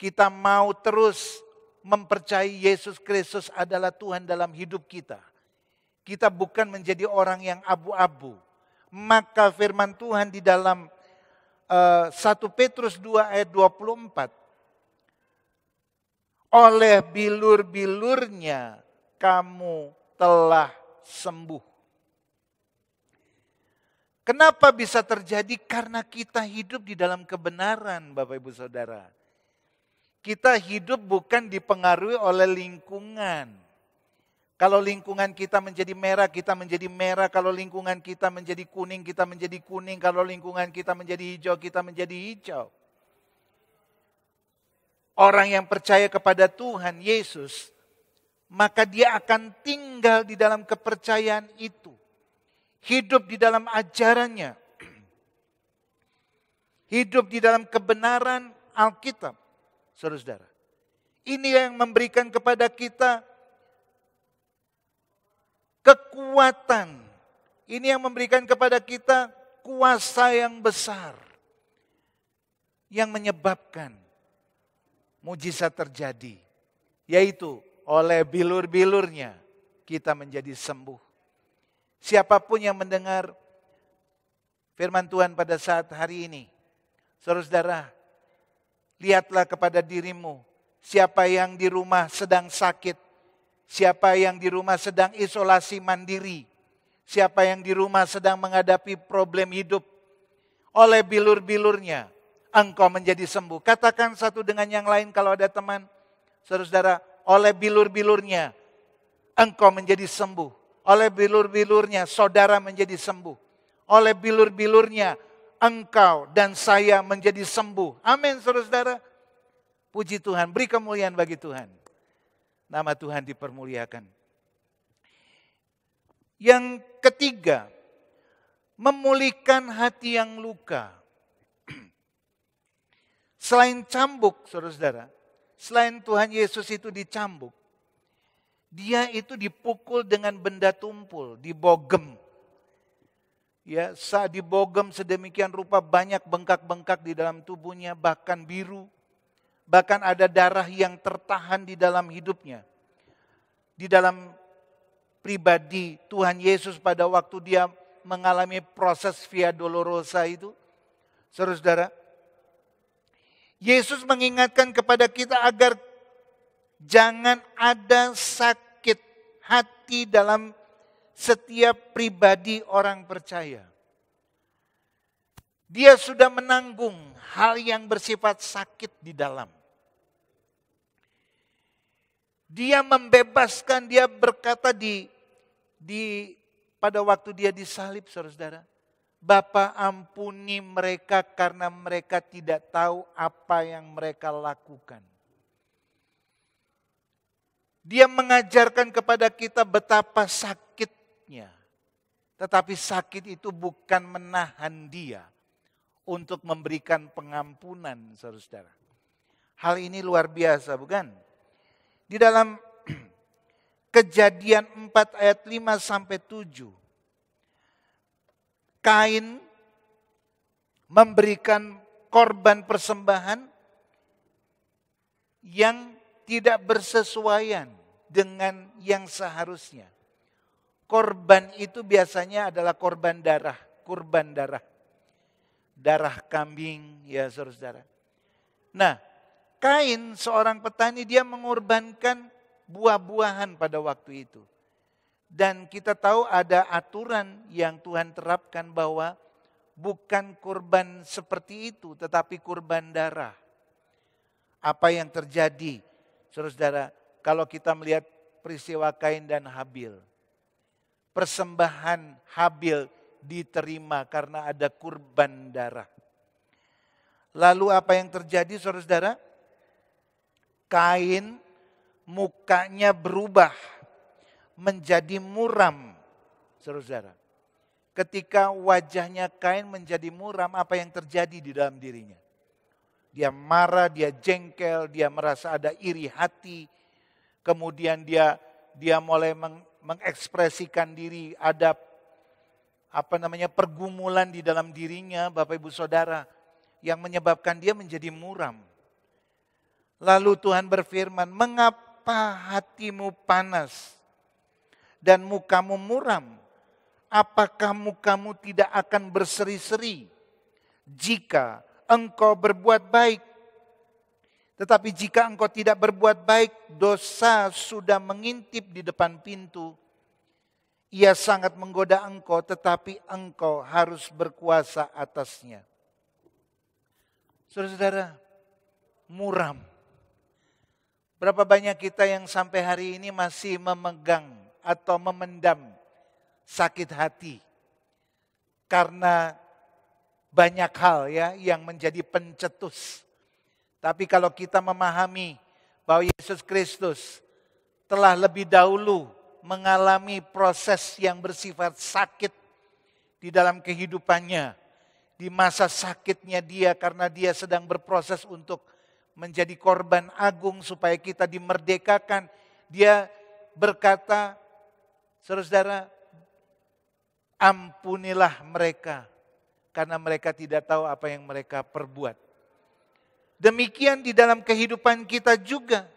Kita mau terus mempercayai Yesus Kristus adalah Tuhan dalam hidup kita. Kita bukan menjadi orang yang abu-abu. Maka firman Tuhan di dalam 1 Petrus 2 ayat 24. Oleh bilur-bilurnya kamu telah sembuh. Kenapa bisa terjadi? Karena kita hidup di dalam kebenaran, Bapak Ibu Saudara. Kita hidup bukan dipengaruhi oleh lingkungan. Kalau lingkungan kita menjadi merah, kita menjadi merah. Kalau lingkungan kita menjadi kuning, kita menjadi kuning. Kalau lingkungan kita menjadi hijau, kita menjadi hijau. Orang yang percaya kepada Tuhan Yesus, maka dia akan tinggal di dalam kepercayaan itu. Hidup di dalam ajarannya. Hidup di dalam kebenaran Alkitab. Saudara-saudara, ini yang memberikan kepada kita kekuatan. Ini yang memberikan kepada kita kuasa yang besar. Yang menyebabkan mujizat terjadi. Yaitu oleh bilur-bilurnya kita menjadi sembuh. Siapapun yang mendengar firman Tuhan pada saat hari ini. Saudara-saudara, lihatlah kepada dirimu. Siapa yang di rumah sedang sakit. Siapa yang di rumah sedang isolasi mandiri. Siapa yang di rumah sedang menghadapi problem hidup. Oleh bilur-bilurnya engkau menjadi sembuh. Katakan satu dengan yang lain kalau ada teman. Saudara-saudara, oleh bilur-bilurnya engkau menjadi sembuh. Oleh bilur-bilurnya saudara menjadi sembuh. Oleh bilur-bilurnya engkau dan saya menjadi sembuh. Amin, saudara-saudara. Puji Tuhan, beri kemuliaan bagi Tuhan. Nama Tuhan dipermuliakan. Yang ketiga, memulihkan hati yang luka. Selain cambuk, saudara-saudara, selain Tuhan Yesus itu dicambuk, dia itu dipukul dengan benda tumpul, dibogem. Ya, saat dibogem sedemikian rupa banyak bengkak-bengkak di dalam tubuhnya, bahkan biru. Bahkan ada darah yang tertahan di dalam hidupnya. Di dalam pribadi Tuhan Yesus pada waktu dia mengalami proses Via Dolorosa itu. Saudara-saudara, Yesus mengingatkan kepada kita agar jangan ada sakit hati dalam setiap pribadi orang percaya. Dia sudah menanggung hal yang bersifat sakit di dalam. Dia membebaskan, dia berkata pada waktu dia disalib, saudara-saudara, Bapa ampuni mereka karena mereka tidak tahu apa yang mereka lakukan. Dia mengajarkan kepada kita betapa sakitnya. Tetapi sakit itu bukan menahan dia untuk memberikan pengampunan, saudara-saudara. Hal ini luar biasa, bukan? Di dalam Kejadian 4 ayat 5 sampai 7. Kain memberikan korban persembahan yang tidak bersesuaian dengan yang seharusnya. Korban itu biasanya adalah korban darah, kurban darah. Darah kambing, ya saudara-saudara. Nah, Kain seorang petani, dia mengorbankan buah-buahan pada waktu itu. Dan kita tahu ada aturan yang Tuhan terapkan bahwa bukan kurban seperti itu, tetapi kurban darah. Apa yang terjadi, saudara-saudara, kalau kita melihat peristiwa Kain dan Habil. Persembahan Habil diterima karena ada kurban darah. Lalu apa yang terjadi, saudara-saudara? Kain mukanya berubah menjadi muram, saudara-saudara. Ketika wajahnya Kain menjadi muram, apa yang terjadi di dalam dirinya? Dia marah, dia jengkel, dia merasa ada iri hati. Kemudian dia mulai mengekspresikan diri, ada pergumulan di dalam dirinya, Bapak Ibu Saudara, yang menyebabkan dia menjadi muram. Lalu Tuhan berfirman, mengapa hatimu panas dan mukamu muram? Apakah mukamu tidak akan berseri-seri jika engkau berbuat baik? Tetapi jika engkau tidak berbuat baik, dosa sudah mengintip di depan pintu. Ia sangat menggoda engkau, tetapi engkau harus berkuasa atasnya. Saudara-saudara, muram. Berapa banyak kita yang sampai hari ini masih memegang atau memendam sakit hati karena banyak hal ya yang menjadi pencetus. Tapi kalau kita memahami bahwa Yesus Kristus telah lebih dahulu mengalami proses yang bersifat sakit di dalam kehidupannya, di masa sakitnya dia karena dia sedang berproses untuk menjadi korban agung supaya kita dimerdekakan. Dia berkata, saudara-saudara, ampunilah mereka karena mereka tidak tahu apa yang mereka perbuat. Demikian di dalam kehidupan kita juga.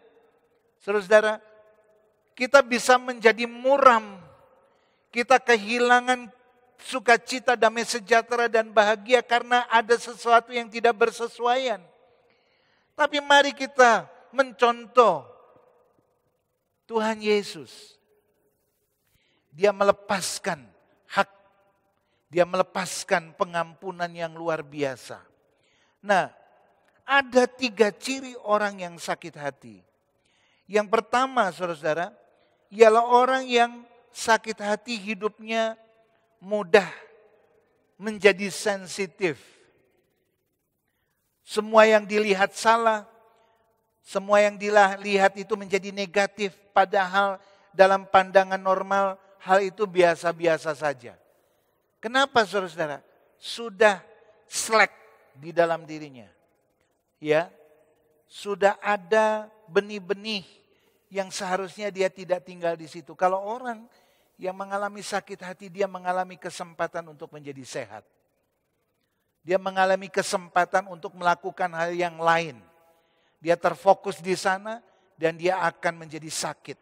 Saudara-saudara, kita bisa menjadi muram. Kita kehilangan sukacita, damai sejahtera dan bahagia karena ada sesuatu yang tidak bersesuaian. Tapi mari kita mencontoh Tuhan Yesus. Dia melepaskan hak. Dia melepaskan pengampunan yang luar biasa. Nah, ada 3 ciri orang yang sakit hati. Yang pertama, saudara-saudara, ialah orang yang sakit hati hidupnya mudah menjadi sensitif. Semua yang dilihat salah, semua yang dilihat itu menjadi negatif. Padahal dalam pandangan normal hal itu biasa-biasa saja. Kenapa saudara-saudara? Sudah slack di dalam dirinya. Ya, sudah ada benih-benih yang seharusnya dia tidak tinggal di situ. Kalau orang yang mengalami sakit hati, dia mengalami kesempatan untuk menjadi sehat. Dia mengalami kesempatan untuk melakukan hal yang lain. Dia terfokus di sana dan dia akan menjadi sakit.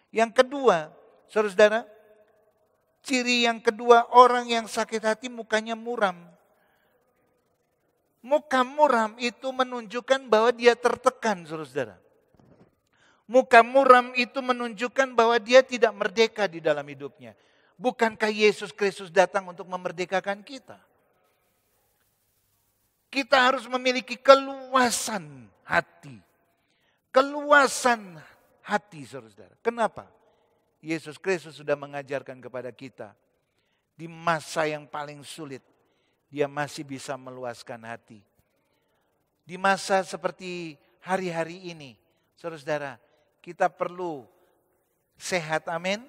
Yang kedua, saudara-saudara, ciri yang kedua, orang yang sakit hati mukanya muram. Muka muram itu menunjukkan bahwa dia tertekan, saudara-saudara. Muka muram itu menunjukkan bahwa dia tidak merdeka di dalam hidupnya. Bukankah Yesus Kristus datang untuk memerdekakan kita? Kita harus memiliki keluasan hati. Keluasan hati, saudara-saudara. Kenapa? Yesus Kristus sudah mengajarkan kepada kita, di masa yang paling sulit, dia masih bisa meluaskan hati. Di masa seperti hari-hari ini, saudara-saudara, kita perlu sehat, amin.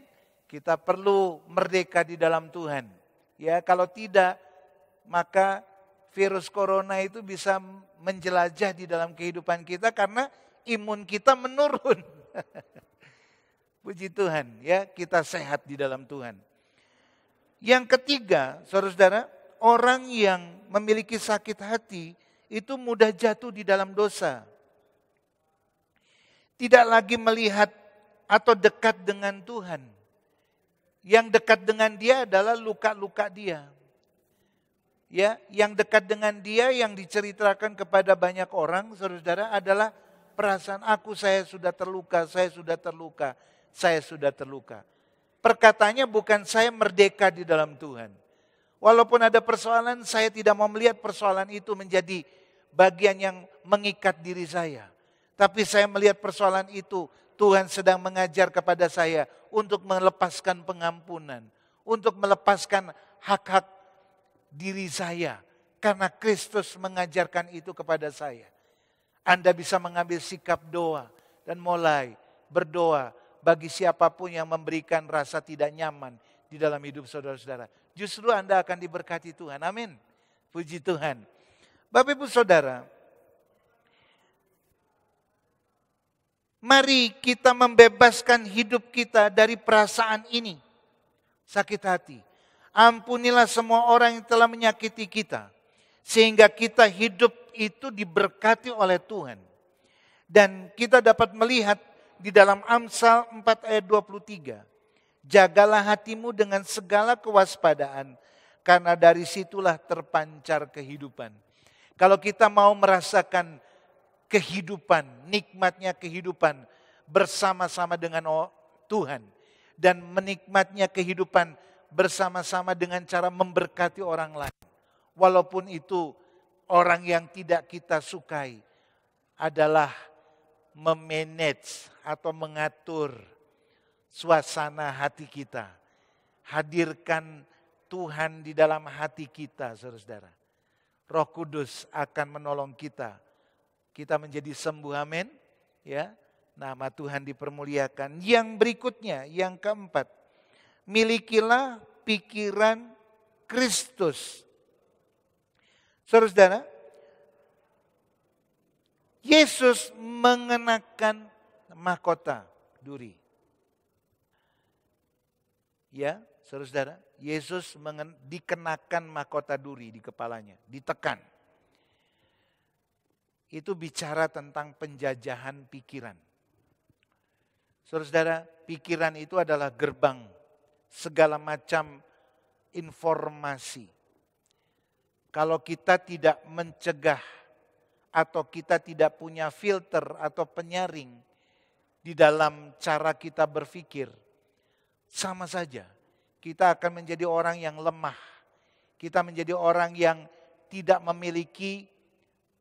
Kita perlu merdeka di dalam Tuhan. Ya, kalau tidak, maka virus corona itu bisa menjelajah di dalam kehidupan kita karena imun kita menurun. Puji Tuhan, ya, kita sehat di dalam Tuhan. Yang ketiga, saudara-saudara, orang yang memiliki sakit hati itu mudah jatuh di dalam dosa. Tidak lagi melihat atau dekat dengan Tuhan. Yang dekat dengan dia adalah luka-luka dia. Ya, yang dekat dengan dia yang diceritakan kepada banyak orang, saudara-saudara, adalah perasaan saya sudah terluka, saya sudah terluka, saya sudah terluka. Perkataannya bukan saya merdeka di dalam Tuhan. Walaupun ada persoalan, saya tidak mau melihat persoalan itu menjadi bagian yang mengikat diri saya. Tapi saya melihat persoalan itu, Tuhan sedang mengajar kepada saya untuk melepaskan pengampunan, untuk melepaskan hak-hak diri saya. Karena Kristus mengajarkan itu kepada saya. Anda bisa mengambil sikap doa dan mulai berdoa bagi siapapun yang memberikan rasa tidak nyaman di dalam hidup saudara-saudara. Justru Anda akan diberkati Tuhan. Amin. Puji Tuhan. Bapak Ibu Saudara, mari kita membebaskan hidup kita dari perasaan ini. Sakit hati. Ampunilah semua orang yang telah menyakiti kita. Sehingga kita hidup itu diberkati oleh Tuhan. Dan kita dapat melihat di dalam Amsal 4 ayat 23. Jagalah hatimu dengan segala kewaspadaan. Karena dari situlah terpancar kehidupan. Kalau kita mau merasakan kehidupan, nikmatnya kehidupan bersama-sama dengan Tuhan. Dan menikmatnya kehidupan bersama-sama dengan cara memberkati orang lain. Walaupun itu orang yang tidak kita sukai adalah memanage atau mengatur suasana hati kita. Hadirkan Tuhan di dalam hati kita, saudara-saudara. Roh Kudus akan menolong kita. Kita menjadi sembuh, amin. Ya, nama Tuhan dipermuliakan. Yang berikutnya, yang keempat, milikilah pikiran Kristus. Saudara-saudara, Yesus mengenakan mahkota duri. Ya, saudara-saudara, Yesus dikenakan mahkota duri di kepalanya, ditekan. Itu bicara tentang penjajahan pikiran. Saudara-saudara, pikiran itu adalah gerbang segala macam informasi. Kalau kita tidak mencegah atau kita tidak punya filter atau penyaring di dalam cara kita berpikir, sama saja kita akan menjadi orang yang lemah. Kita menjadi orang yang tidak memiliki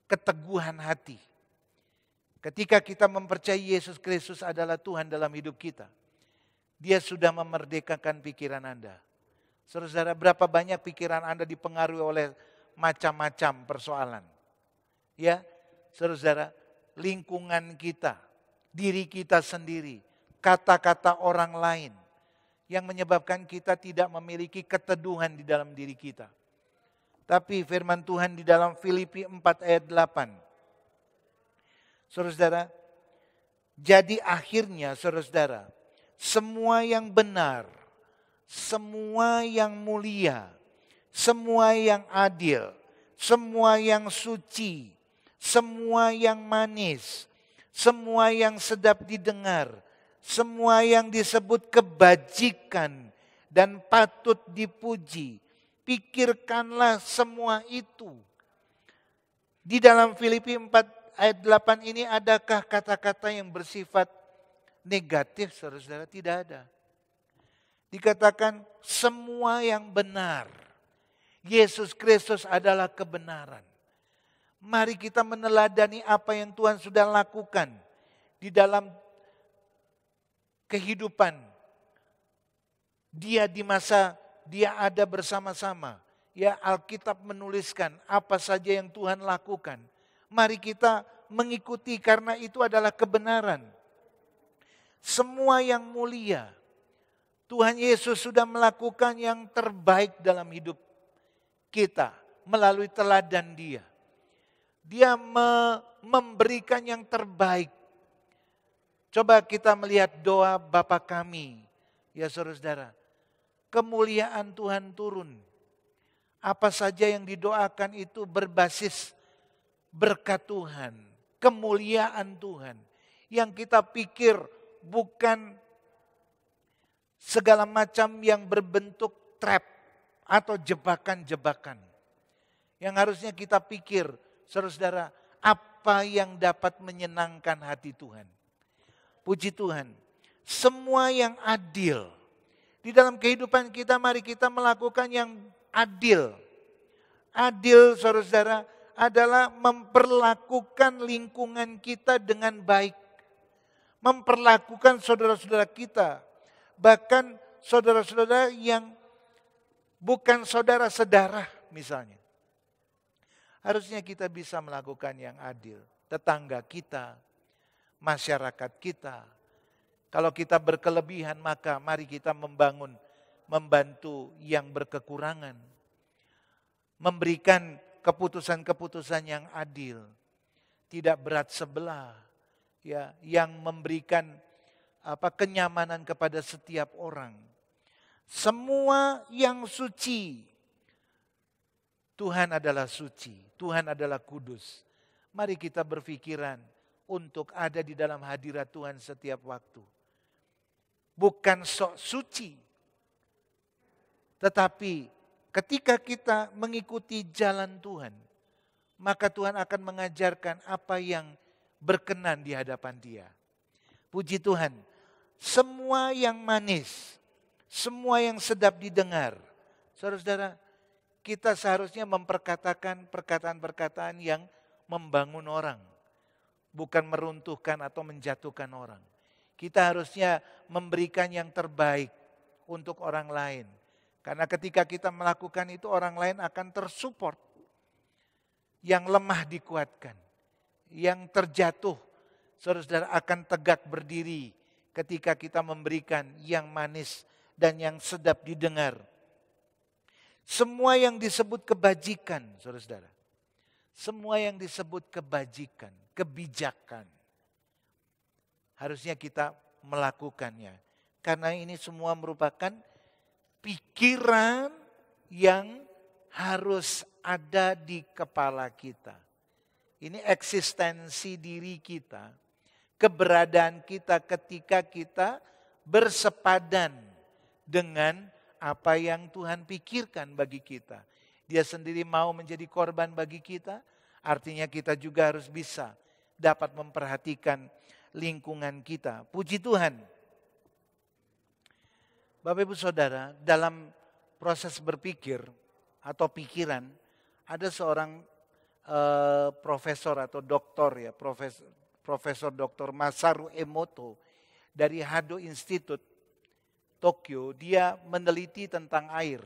keteguhan hati. Ketika kita mempercayai Yesus Kristus adalah Tuhan dalam hidup kita, Dia sudah memerdekakan pikiran Anda. Saudara-saudara, berapa banyak pikiran Anda dipengaruhi oleh macam-macam persoalan. Ya, saudara-saudara, lingkungan kita, diri kita sendiri, kata-kata orang lain yang menyebabkan kita tidak memiliki keteduhan di dalam diri kita. Tapi firman Tuhan di dalam Filipi 4 ayat 8. Saudara-saudara, jadi akhirnya saudara-saudara, semua yang benar, semua yang mulia, semua yang adil, semua yang suci, semua yang manis, semua yang sedap didengar, semua yang disebut kebajikan dan patut dipuji, pikirkanlah semua itu. Di dalam Filipi 4 ayat 8 ini adakah kata-kata yang bersifat negatif, saudara-saudara? Tidak ada. Dikatakan semua yang benar. Yesus Kristus adalah kebenaran. Mari kita meneladani apa yang Tuhan sudah lakukan di dalam kehidupan dia di masa dia ada bersama-sama. Ya, Alkitab menuliskan apa saja yang Tuhan lakukan. Mari kita mengikuti karena itu adalah kebenaran. Semua yang mulia. Tuhan Yesus sudah melakukan yang terbaik dalam hidup kita melalui teladan Dia. Dia memberikan yang terbaik. Coba kita melihat doa Bapa kami. Ya saudara-saudara, kemuliaan Tuhan turun. Apa saja yang didoakan itu berbasis berkat Tuhan, kemuliaan Tuhan. Yang kita pikir bukan segala macam yang berbentuk trap atau jebakan-jebakan. Yang harusnya kita pikir, saudara-saudara, apa yang dapat menyenangkan hati Tuhan. Puji Tuhan, semua yang adil. Di dalam kehidupan kita, mari kita melakukan yang adil. Adil, saudara-saudara, adalah memperlakukan lingkungan kita dengan baik. Memperlakukan saudara-saudara kita. Bahkan saudara-saudara yang bukan saudara sedarah misalnya. Harusnya kita bisa melakukan yang adil. Tetangga kita, masyarakat kita. Kalau kita berkelebihan maka mari kita membantu yang berkekurangan. Memberikan keputusan-keputusan yang adil. Tidak berat sebelah. Ya, yang memberikan kenyamanan kepada setiap orang. Semua yang suci. Tuhan adalah suci. Tuhan adalah kudus. Mari kita berpikiran untuk ada di dalam hadirat Tuhan setiap waktu. Bukan sok suci. Tetapi ketika kita mengikuti jalan Tuhan, maka Tuhan akan mengajarkan apa yang berkenan di hadapan Dia. Puji Tuhan, semua yang manis, semua yang sedap didengar. Saudara-saudara, kita seharusnya memperkatakan perkataan-perkataan yang membangun orang. Bukan meruntuhkan atau menjatuhkan orang. Kita harusnya memberikan yang terbaik untuk orang lain. Karena ketika kita melakukan itu orang lain akan tersupport. Yang lemah dikuatkan. Yang terjatuh, saudara-saudara akan tegak berdiri ketika kita memberikan yang manis dan yang sedap didengar. Semua yang disebut kebajikan, saudara-saudara. Semua yang disebut kebajikan, kebijakan. Harusnya kita melakukannya. Karena ini semua merupakan pikiran yang harus ada di kepala kita. Ini eksistensi diri kita. Keberadaan kita ketika kita bersepadan dengan apa yang Tuhan pikirkan bagi kita. Dia sendiri mau menjadi korban bagi kita. Artinya kita juga harus bisa dapat memperhatikan lingkungan kita. Puji Tuhan. Bapak Ibu Saudara, dalam proses berpikir atau pikiran, ada seorang profesor atau doktor ya, Profesor Dr. Masaru Emoto dari Hado Institute Tokyo, dia meneliti tentang air.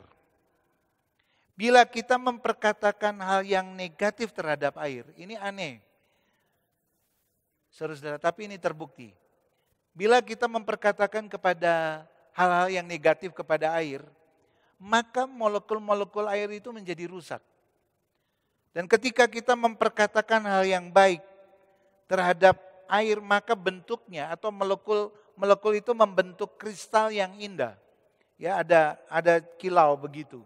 Bila kita memperkatakan hal yang negatif terhadap air, ini aneh. Saudara-saudara, tapi ini terbukti. Bila kita memperkatakan kepada hal-hal yang negatif kepada air, maka molekul-molekul air itu menjadi rusak. Dan ketika kita memperkatakan hal yang baik terhadap air, maka bentuknya atau molekul itu membentuk kristal yang indah. Ya, ada kilau begitu.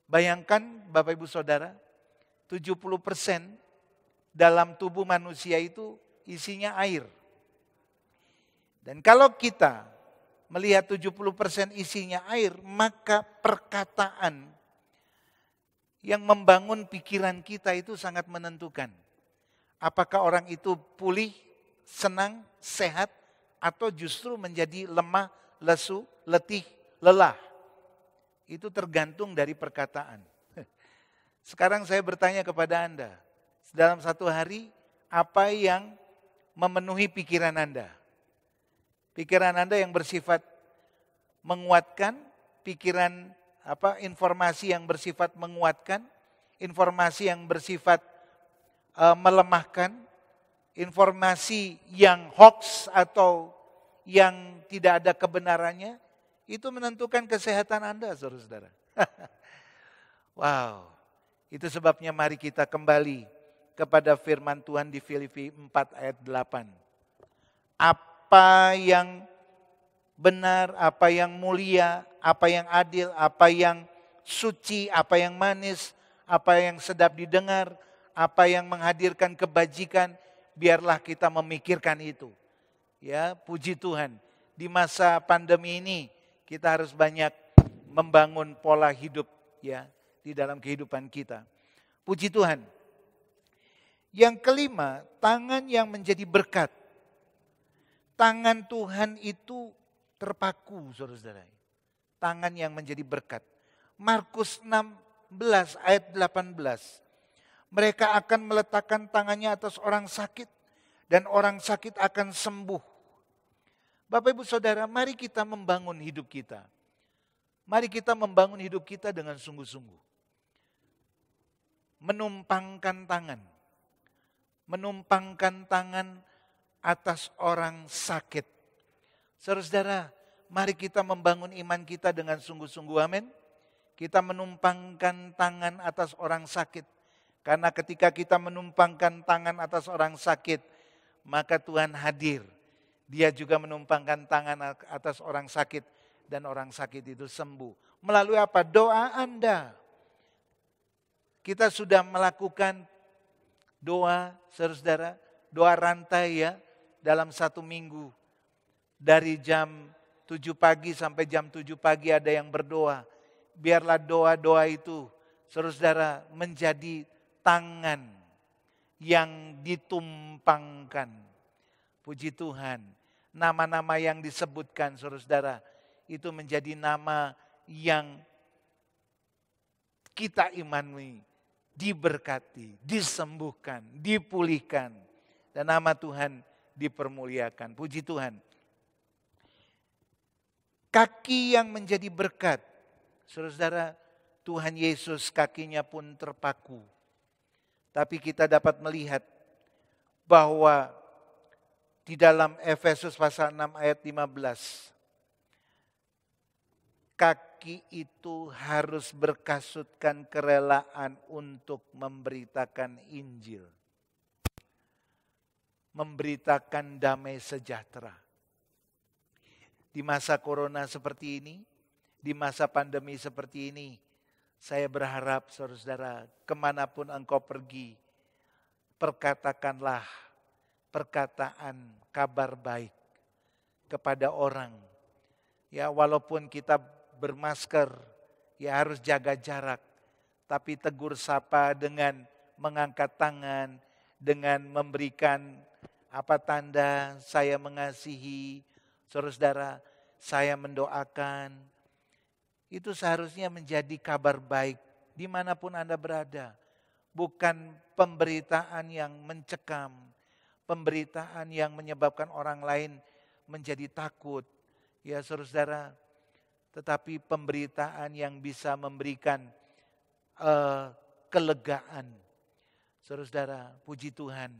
Bayangkan Bapak Ibu Saudara, 70% dalam tubuh manusia itu isinya air. Dan kalau kita melihat 70% isinya air, maka perkataan yang membangun pikiran kita itu sangat menentukan. Apakah orang itu pulih, senang, sehat, atau justru menjadi lemah, lesu, letih, lelah. Itu tergantung dari perkataan. Sekarang saya bertanya kepada Anda, dalam satu hari apa yang memenuhi pikiran Anda? Pikiran Anda yang bersifat menguatkan, informasi yang bersifat menguatkan, informasi yang bersifat melemahkan, informasi yang hoax atau yang tidak ada kebenarannya, itu menentukan kesehatan Anda, saudara-saudara. Wow, itu sebabnya mari kita kembali kepada firman Tuhan di Filipi 4 ayat 8. Apa yang benar, apa yang mulia, apa yang adil, apa yang suci, apa yang manis, apa yang sedap didengar, apa yang menghadirkan kebajikan, biarlah kita memikirkan itu. Ya, puji Tuhan. Di masa pandemi ini kita harus banyak membangun pola hidup ya di dalam kehidupan kita. Puji Tuhan. Yang kelima, tangan yang menjadi berkat. Tangan Tuhan itu terpaku, saudara-saudara. Tangan yang menjadi berkat. Markus 16 ayat 18. Mereka akan meletakkan tangannya atas orang sakit dan orang sakit akan sembuh. Bapak Ibu Saudara, mari kita membangun hidup kita. Mari kita membangun hidup kita dengan sungguh-sungguh. Menumpangkan tangan. Menumpangkan tangan atas orang sakit. Saudara-saudara, mari kita membangun iman kita dengan sungguh-sungguh, amin. Kita menumpangkan tangan atas orang sakit. Karena ketika kita menumpangkan tangan atas orang sakit, maka Tuhan hadir. Dia juga menumpangkan tangan atas orang sakit dan orang sakit itu sembuh. Melalui apa? Doa Anda. Kita sudah melakukan doa, saudara-saudara, doa rantai ya, dalam 1 minggu. Dari jam 7 pagi sampai jam 7 pagi ada yang berdoa. Biarlah doa-doa itu, saudara-saudara, menjadi tangan yang ditumpangkan. Puji Tuhan. Nama-nama yang disebutkan, saudara-saudara, itu menjadi nama yang kita imani, diberkati, disembuhkan, dipulihkan. Dan nama Tuhan dipermuliakan. Puji Tuhan. Kaki yang menjadi berkat. Saudara-saudara, Tuhan Yesus kakinya pun terpaku. Tapi kita dapat melihat bahwa di dalam Efesus pasal 6 ayat 15. Kaki itu harus berkasutkan kerelaan untuk memberitakan Injil. Memberitakan damai sejahtera. Di masa corona seperti ini, di masa pandemi seperti ini, saya berharap saudara-saudara, kemanapun engkau pergi, perkatakanlah perkataan kabar baik kepada orang. Ya, walaupun kita bermasker, ya harus jaga jarak, tapi tegur sapa dengan mengangkat tangan, dengan memberikan tanda saya mengasihi, saudara-saudara, saya mendoakan. Itu seharusnya menjadi kabar baik dimanapun Anda berada. Bukan pemberitaan yang mencekam, pemberitaan yang menyebabkan orang lain menjadi takut. Ya saudara-saudara, tetapi pemberitaan yang bisa memberikan kelegaan. Saudara-saudara, puji Tuhan,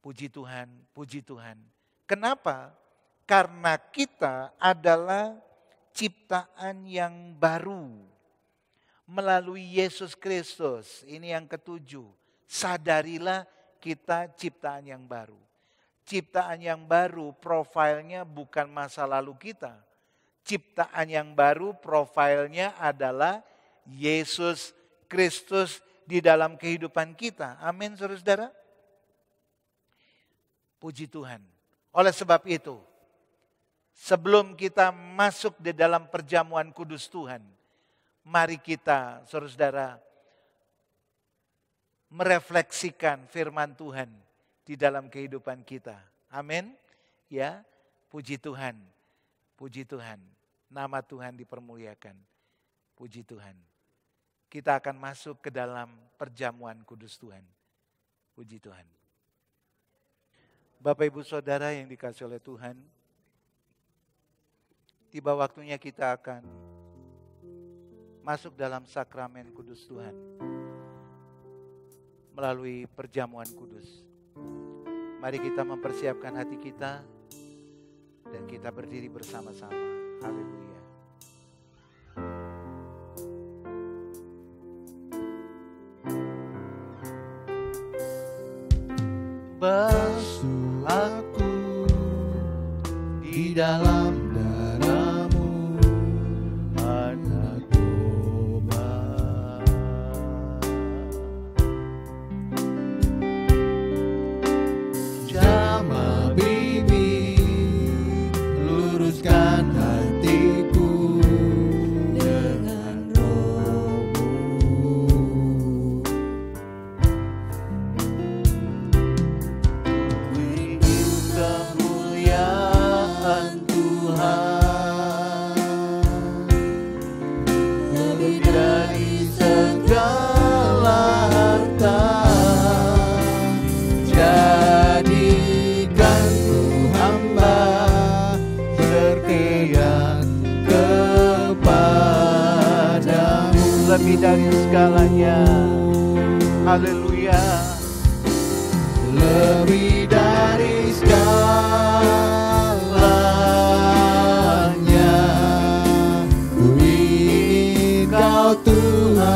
puji Tuhan, puji Tuhan. Kenapa? Karena kita adalah ciptaan yang baru. Melalui Yesus Kristus, ini yang ketujuh. Sadarilah kita ciptaan yang baru. Ciptaan yang baru profilnya bukan masa lalu kita. Ciptaan yang baru profilnya adalah Yesus Kristus di dalam kehidupan kita. Amin, saudara-saudara. Puji Tuhan. Oleh sebab itu, sebelum kita masuk di dalam perjamuan kudus Tuhan, mari kita, saudara-saudara, merefleksikan firman Tuhan di dalam kehidupan kita. Amin. Ya, puji Tuhan. Puji Tuhan. Nama Tuhan dipermuliakan. Puji Tuhan. Kita akan masuk ke dalam perjamuan kudus Tuhan. Puji Tuhan. Bapak Ibu Saudara yang dikasihi oleh Tuhan, tiba waktunya kita akan masuk dalam sakramen kudus Tuhan melalui perjamuan kudus. Mari kita mempersiapkan hati kita dan kita berdiri bersama-sama. Haleluya. Basuh aku di dalam darah-Mu, anak domba. Jamah bibir, luruskan hatiku dengan Roh-Mu. Kemuliaan Tuhan lebih dari segala harta, jadikanku hamba setia kepadamu lebih dari segalanya. Haleluya. Lebih dari segalanya, ku ingin Kau Tuhan,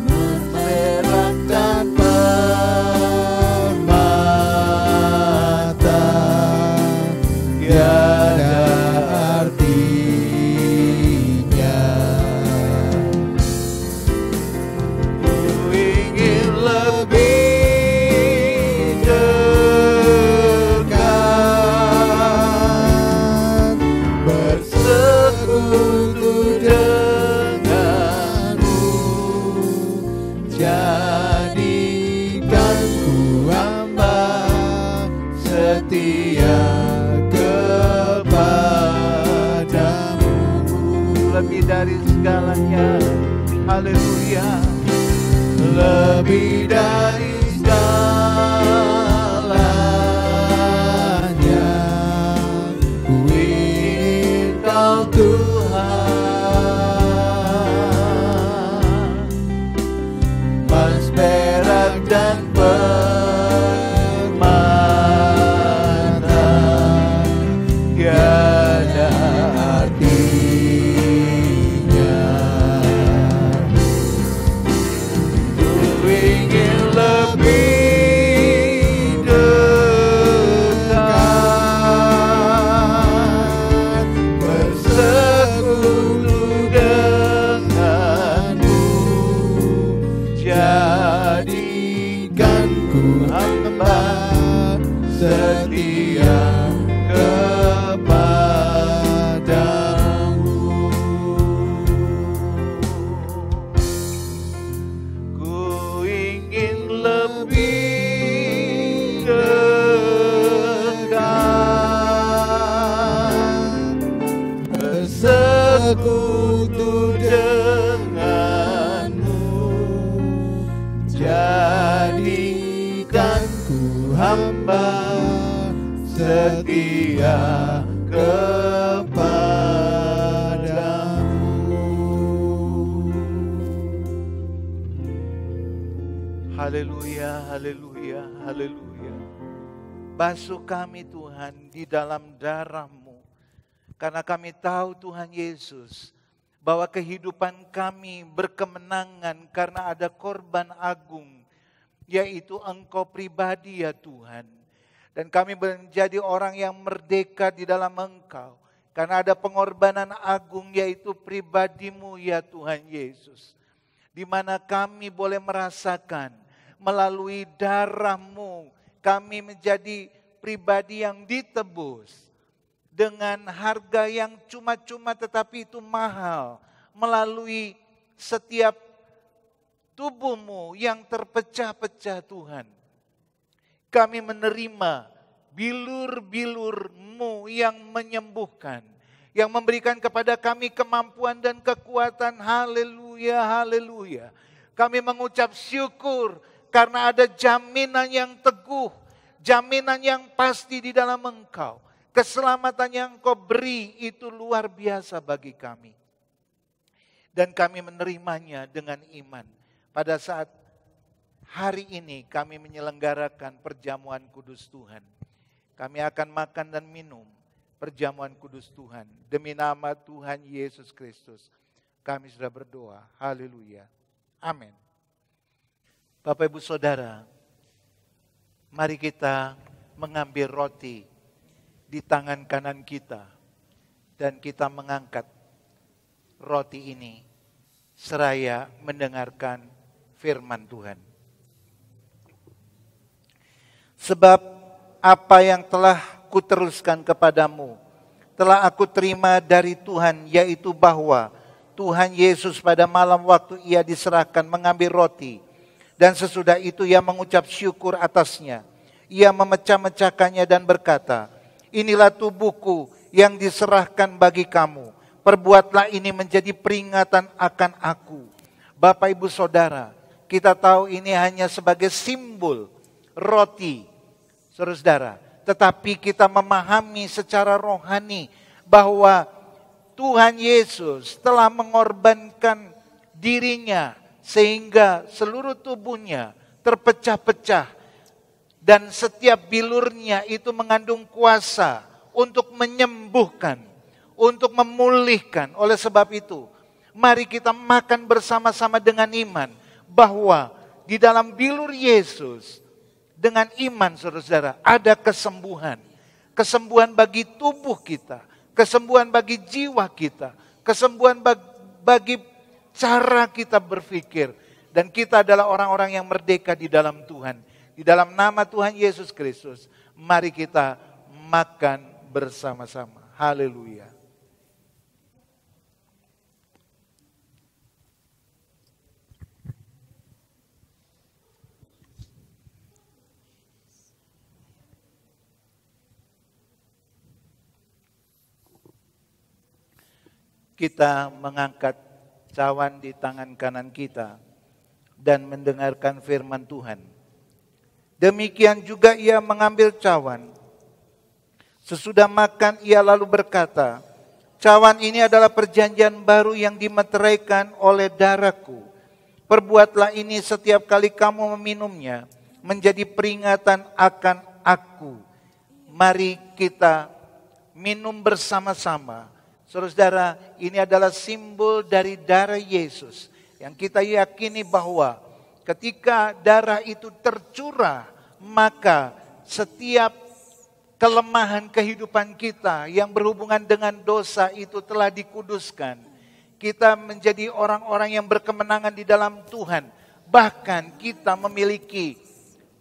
memerak dan permata, tiada artinya. Ku ingin lebih dekat, bersekutu denganmu, jadikanku hamba setia kepadamu lebih dari segalanya. Haleluya. Lebih dari segalanya, ku ingin Kau Tuhan, emas, perak dan permata, tiada artinya. Ku ingin lebih dekat, bersekutu denganmu, jadikanku hamba setia kepadamu. Ku ingin lebih dekat, bersekutu denganmu, jadikanku hamba setia kepadamu. Haleluya, haleluya, haleluya. Basuh kami Tuhan di dalam darah-Mu, karena kami tahu Tuhan Yesus bahwa kehidupan kami berkemenangan karena ada korban agung, yaitu Engkau pribadi ya Tuhan. Dan kami menjadi orang yang merdeka di dalam Engkau, karena ada pengorbanan agung yaitu pribadi-Mu ya Tuhan Yesus. Di mana kami boleh merasakan melalui darah-Mu, kami menjadi pribadi yang ditebus dengan harga yang cuma-cuma tetapi itu mahal, melalui setiap tubuh-Mu yang terpecah-pecah Tuhan. Kami menerima bilur-bilur-Mu yang menyembuhkan, yang memberikan kepada kami kemampuan dan kekuatan. Haleluya, haleluya. Kami mengucap syukur karena ada jaminan yang teguh jaminan yang pasti di dalam Engkau. Keselamatan yang Engkau beri itu luar biasa bagi kami. Dan kami menerimanya dengan iman. Pada saat hari ini kami menyelenggarakan perjamuan kudus Tuhan. Kami akan makan dan minum perjamuan kudus Tuhan. Demi nama Tuhan Yesus Kristus, kami sudah berdoa. Haleluya. Amin. Bapak Ibu Saudara, mari kita mengambil roti di tangan kanan kita. Dan kita mengangkat roti ini seraya mendengarkan firman Tuhan. Sebab apa yang telah kuteruskan kepadamu telah aku terima dari Tuhan, yaitu bahwa Tuhan Yesus pada malam waktu ia diserahkan mengambil roti, dan sesudah itu ia mengucap syukur atasnya. Ia memecah-mecahkannya dan berkata, inilah tubuhku yang diserahkan bagi kamu. Perbuatlah ini menjadi peringatan akan aku. Bapak Ibu Saudara, kita tahu ini hanya sebagai simbol roti, saudara. Tetapi kita memahami secara rohani bahwa Tuhan Yesus telah mengorbankan dirinya sehingga seluruh tubuhnya terpecah-pecah dan setiap bilurnya itu mengandung kuasa untuk menyembuhkan, untuk memulihkan. Oleh sebab itu, mari kita makan bersama-sama dengan iman bahwa di dalam bilur Yesus, dengan iman saudara-saudara, ada kesembuhan. Kesembuhan bagi tubuh kita, kesembuhan bagi jiwa kita, kesembuhan bagi cara kita berpikir. Dan kita adalah orang-orang yang merdeka di dalam Tuhan. Di dalam nama Tuhan Yesus Kristus, mari kita makan bersama-sama. Haleluya. Kita mengangkat cawan di tangan kanan kita dan mendengarkan firman Tuhan. Demikian juga ia mengambil cawan. Sesudah makan ia lalu berkata, cawan ini adalah perjanjian baru yang dimeteraikan oleh darahku. Perbuatlah ini setiap kali kamu meminumnya menjadi peringatan akan aku. Mari kita minum bersama-sama. Saudara, ini adalah simbol dari darah Yesus. Yang kita yakini bahwa ketika darah itu tercurah, maka setiap kelemahan kehidupan kita yang berhubungan dengan dosa itu telah dikuduskan. Kita menjadi orang-orang yang berkemenangan di dalam Tuhan. Bahkan kita memiliki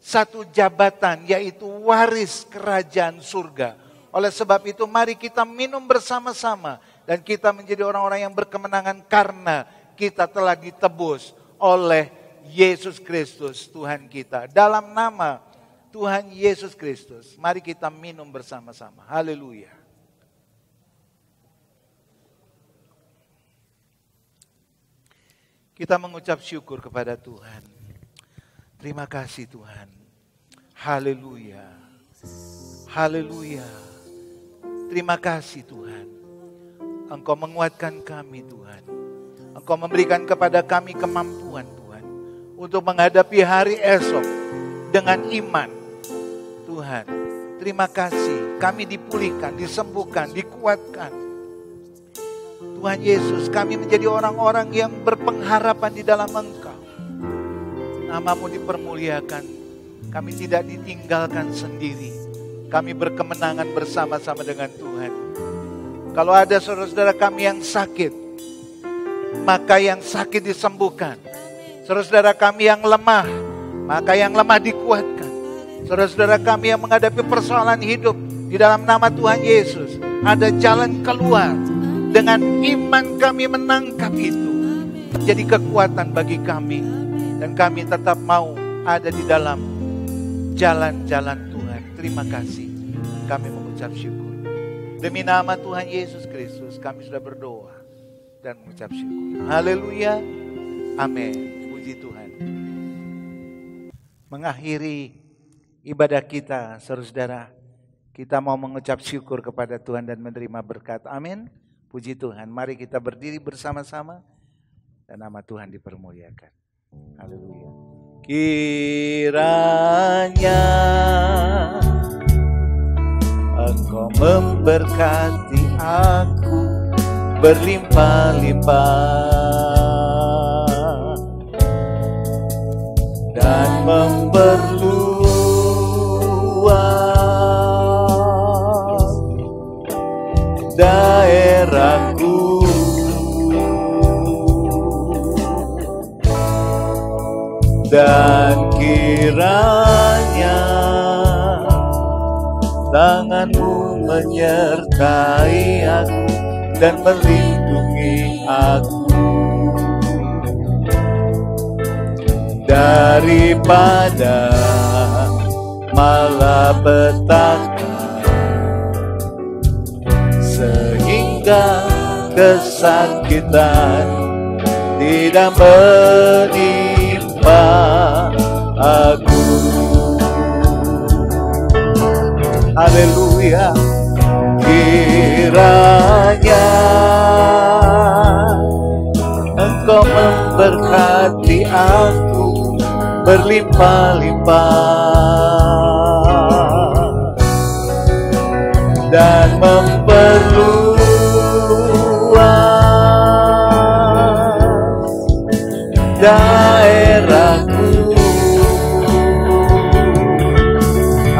satu jabatan, yaitu waris kerajaan surga. Oleh sebab itu mari kita minum bersama-sama dan kita menjadi orang-orang yang berkemenangan karena kita telah ditebus oleh Yesus Kristus Tuhan kita. Dalam nama Tuhan Yesus Kristus, mari kita minum bersama-sama. Haleluya. Kita mengucap syukur kepada Tuhan. Terima kasih Tuhan. Haleluya. Haleluya. Terima kasih Tuhan. Engkau menguatkan kami Tuhan. Engkau memberikan kepada kami kemampuan Tuhan. Untuk menghadapi hari esok dengan iman. Tuhan, terima kasih. Kami dipulihkan, disembuhkan, dikuatkan. Tuhan Yesus, kami menjadi orang-orang yang berpengharapan di dalam Engkau. Namamu dipermuliakan. Kami tidak ditinggalkan sendiri. Kami berkemenangan bersama-sama dengan Tuhan. Kalau ada saudara-saudara kami yang sakit, maka yang sakit disembuhkan. Saudara-saudara kami yang lemah, maka yang lemah dikuatkan. Saudara-saudara kami yang menghadapi persoalan hidup, di dalam nama Tuhan Yesus, ada jalan keluar. Dengan iman kami menangkap itu. Jadi kekuatan bagi kami. Dan kami tetap mau ada di dalam jalan-jalan Tuhan. Terima kasih. Kami mengucap syukur. Demi nama Tuhan Yesus Kristus kami sudah berdoa dan mengucap syukur. Haleluya. Amin. Puji Tuhan. Mengakhiri ibadah kita, saudara-saudara. Kita mau mengucap syukur kepada Tuhan dan menerima berkat. Amin. Puji Tuhan. Mari kita berdiri bersama-sama dan nama Tuhan dipermuliakan. Haleluya. Kiranya Engkau memberkati aku berlimpah-limpah dan memperluas daerahku, dan kiranya tangan-Mu menyertai aku dan melindungi aku daripada malapetaka, sehingga kesakitan tidak menimpa aku. Haleluya. Kiranya Engkau memberkati aku berlimpah-limpah dan memperluas daerahku.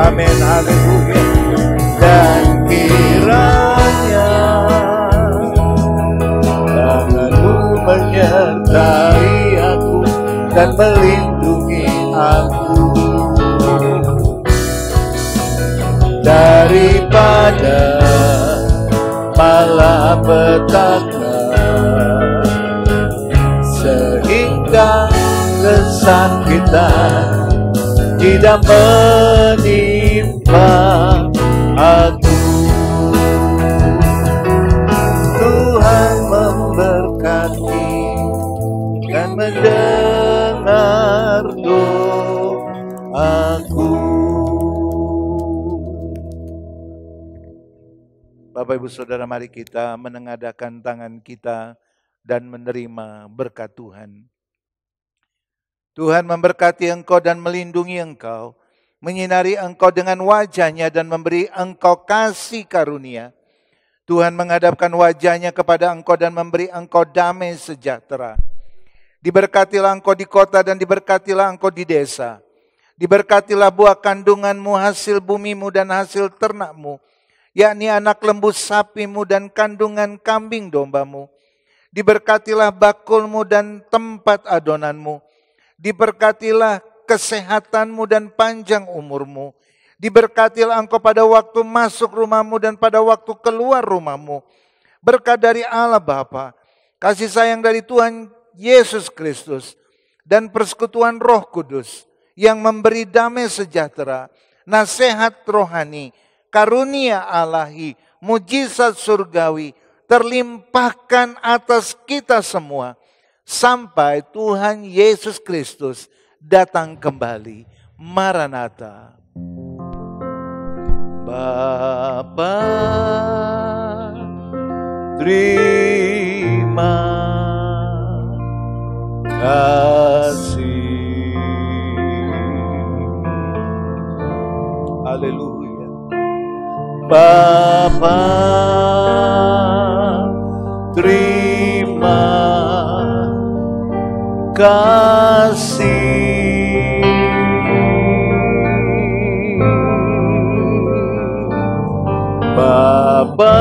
Amin, haleluya. Dan kiranya tangan-Mu menyertai aku dan melindungi aku daripada malapetaka, sehingga kesakitan tidak menimpa aku. Tuhan memberkati dan mendengar doaku. Bapak Ibu Saudara, mari kita menengadahkan tangan kita dan menerima berkat Tuhan. Tuhan memberkati engkau dan melindungi engkau, menyinari engkau dengan wajah-Nya dan memberi engkau kasih karunia. Tuhan menghadapkan wajah-Nya kepada engkau dan memberi engkau damai sejahtera. Diberkatilah engkau di kota dan diberkatilah engkau di desa. Diberkatilah buah kandunganmu, hasil bumimu dan hasil ternakmu, yakni anak lembu sapimu dan kandungan kambing dombamu. Diberkatilah bakulmu dan tempat adonanmu. Diberkatilah kesehatanmu dan panjang umurmu. Diberkatilah engkau pada waktu masuk rumahmu dan pada waktu keluar rumahmu. Berkat dari Allah Bapa, kasih sayang dari Tuhan Yesus Kristus, dan persekutuan Roh Kudus yang memberi damai sejahtera, nasihat rohani, karunia Ilahi, mujizat surgawi, terlimpahkan atas kita semua sampai Tuhan Yesus Kristus datang kembali. Maranatha. Bapa, terima kasih. Haleluya. Bapa, terima kasih. Bapa,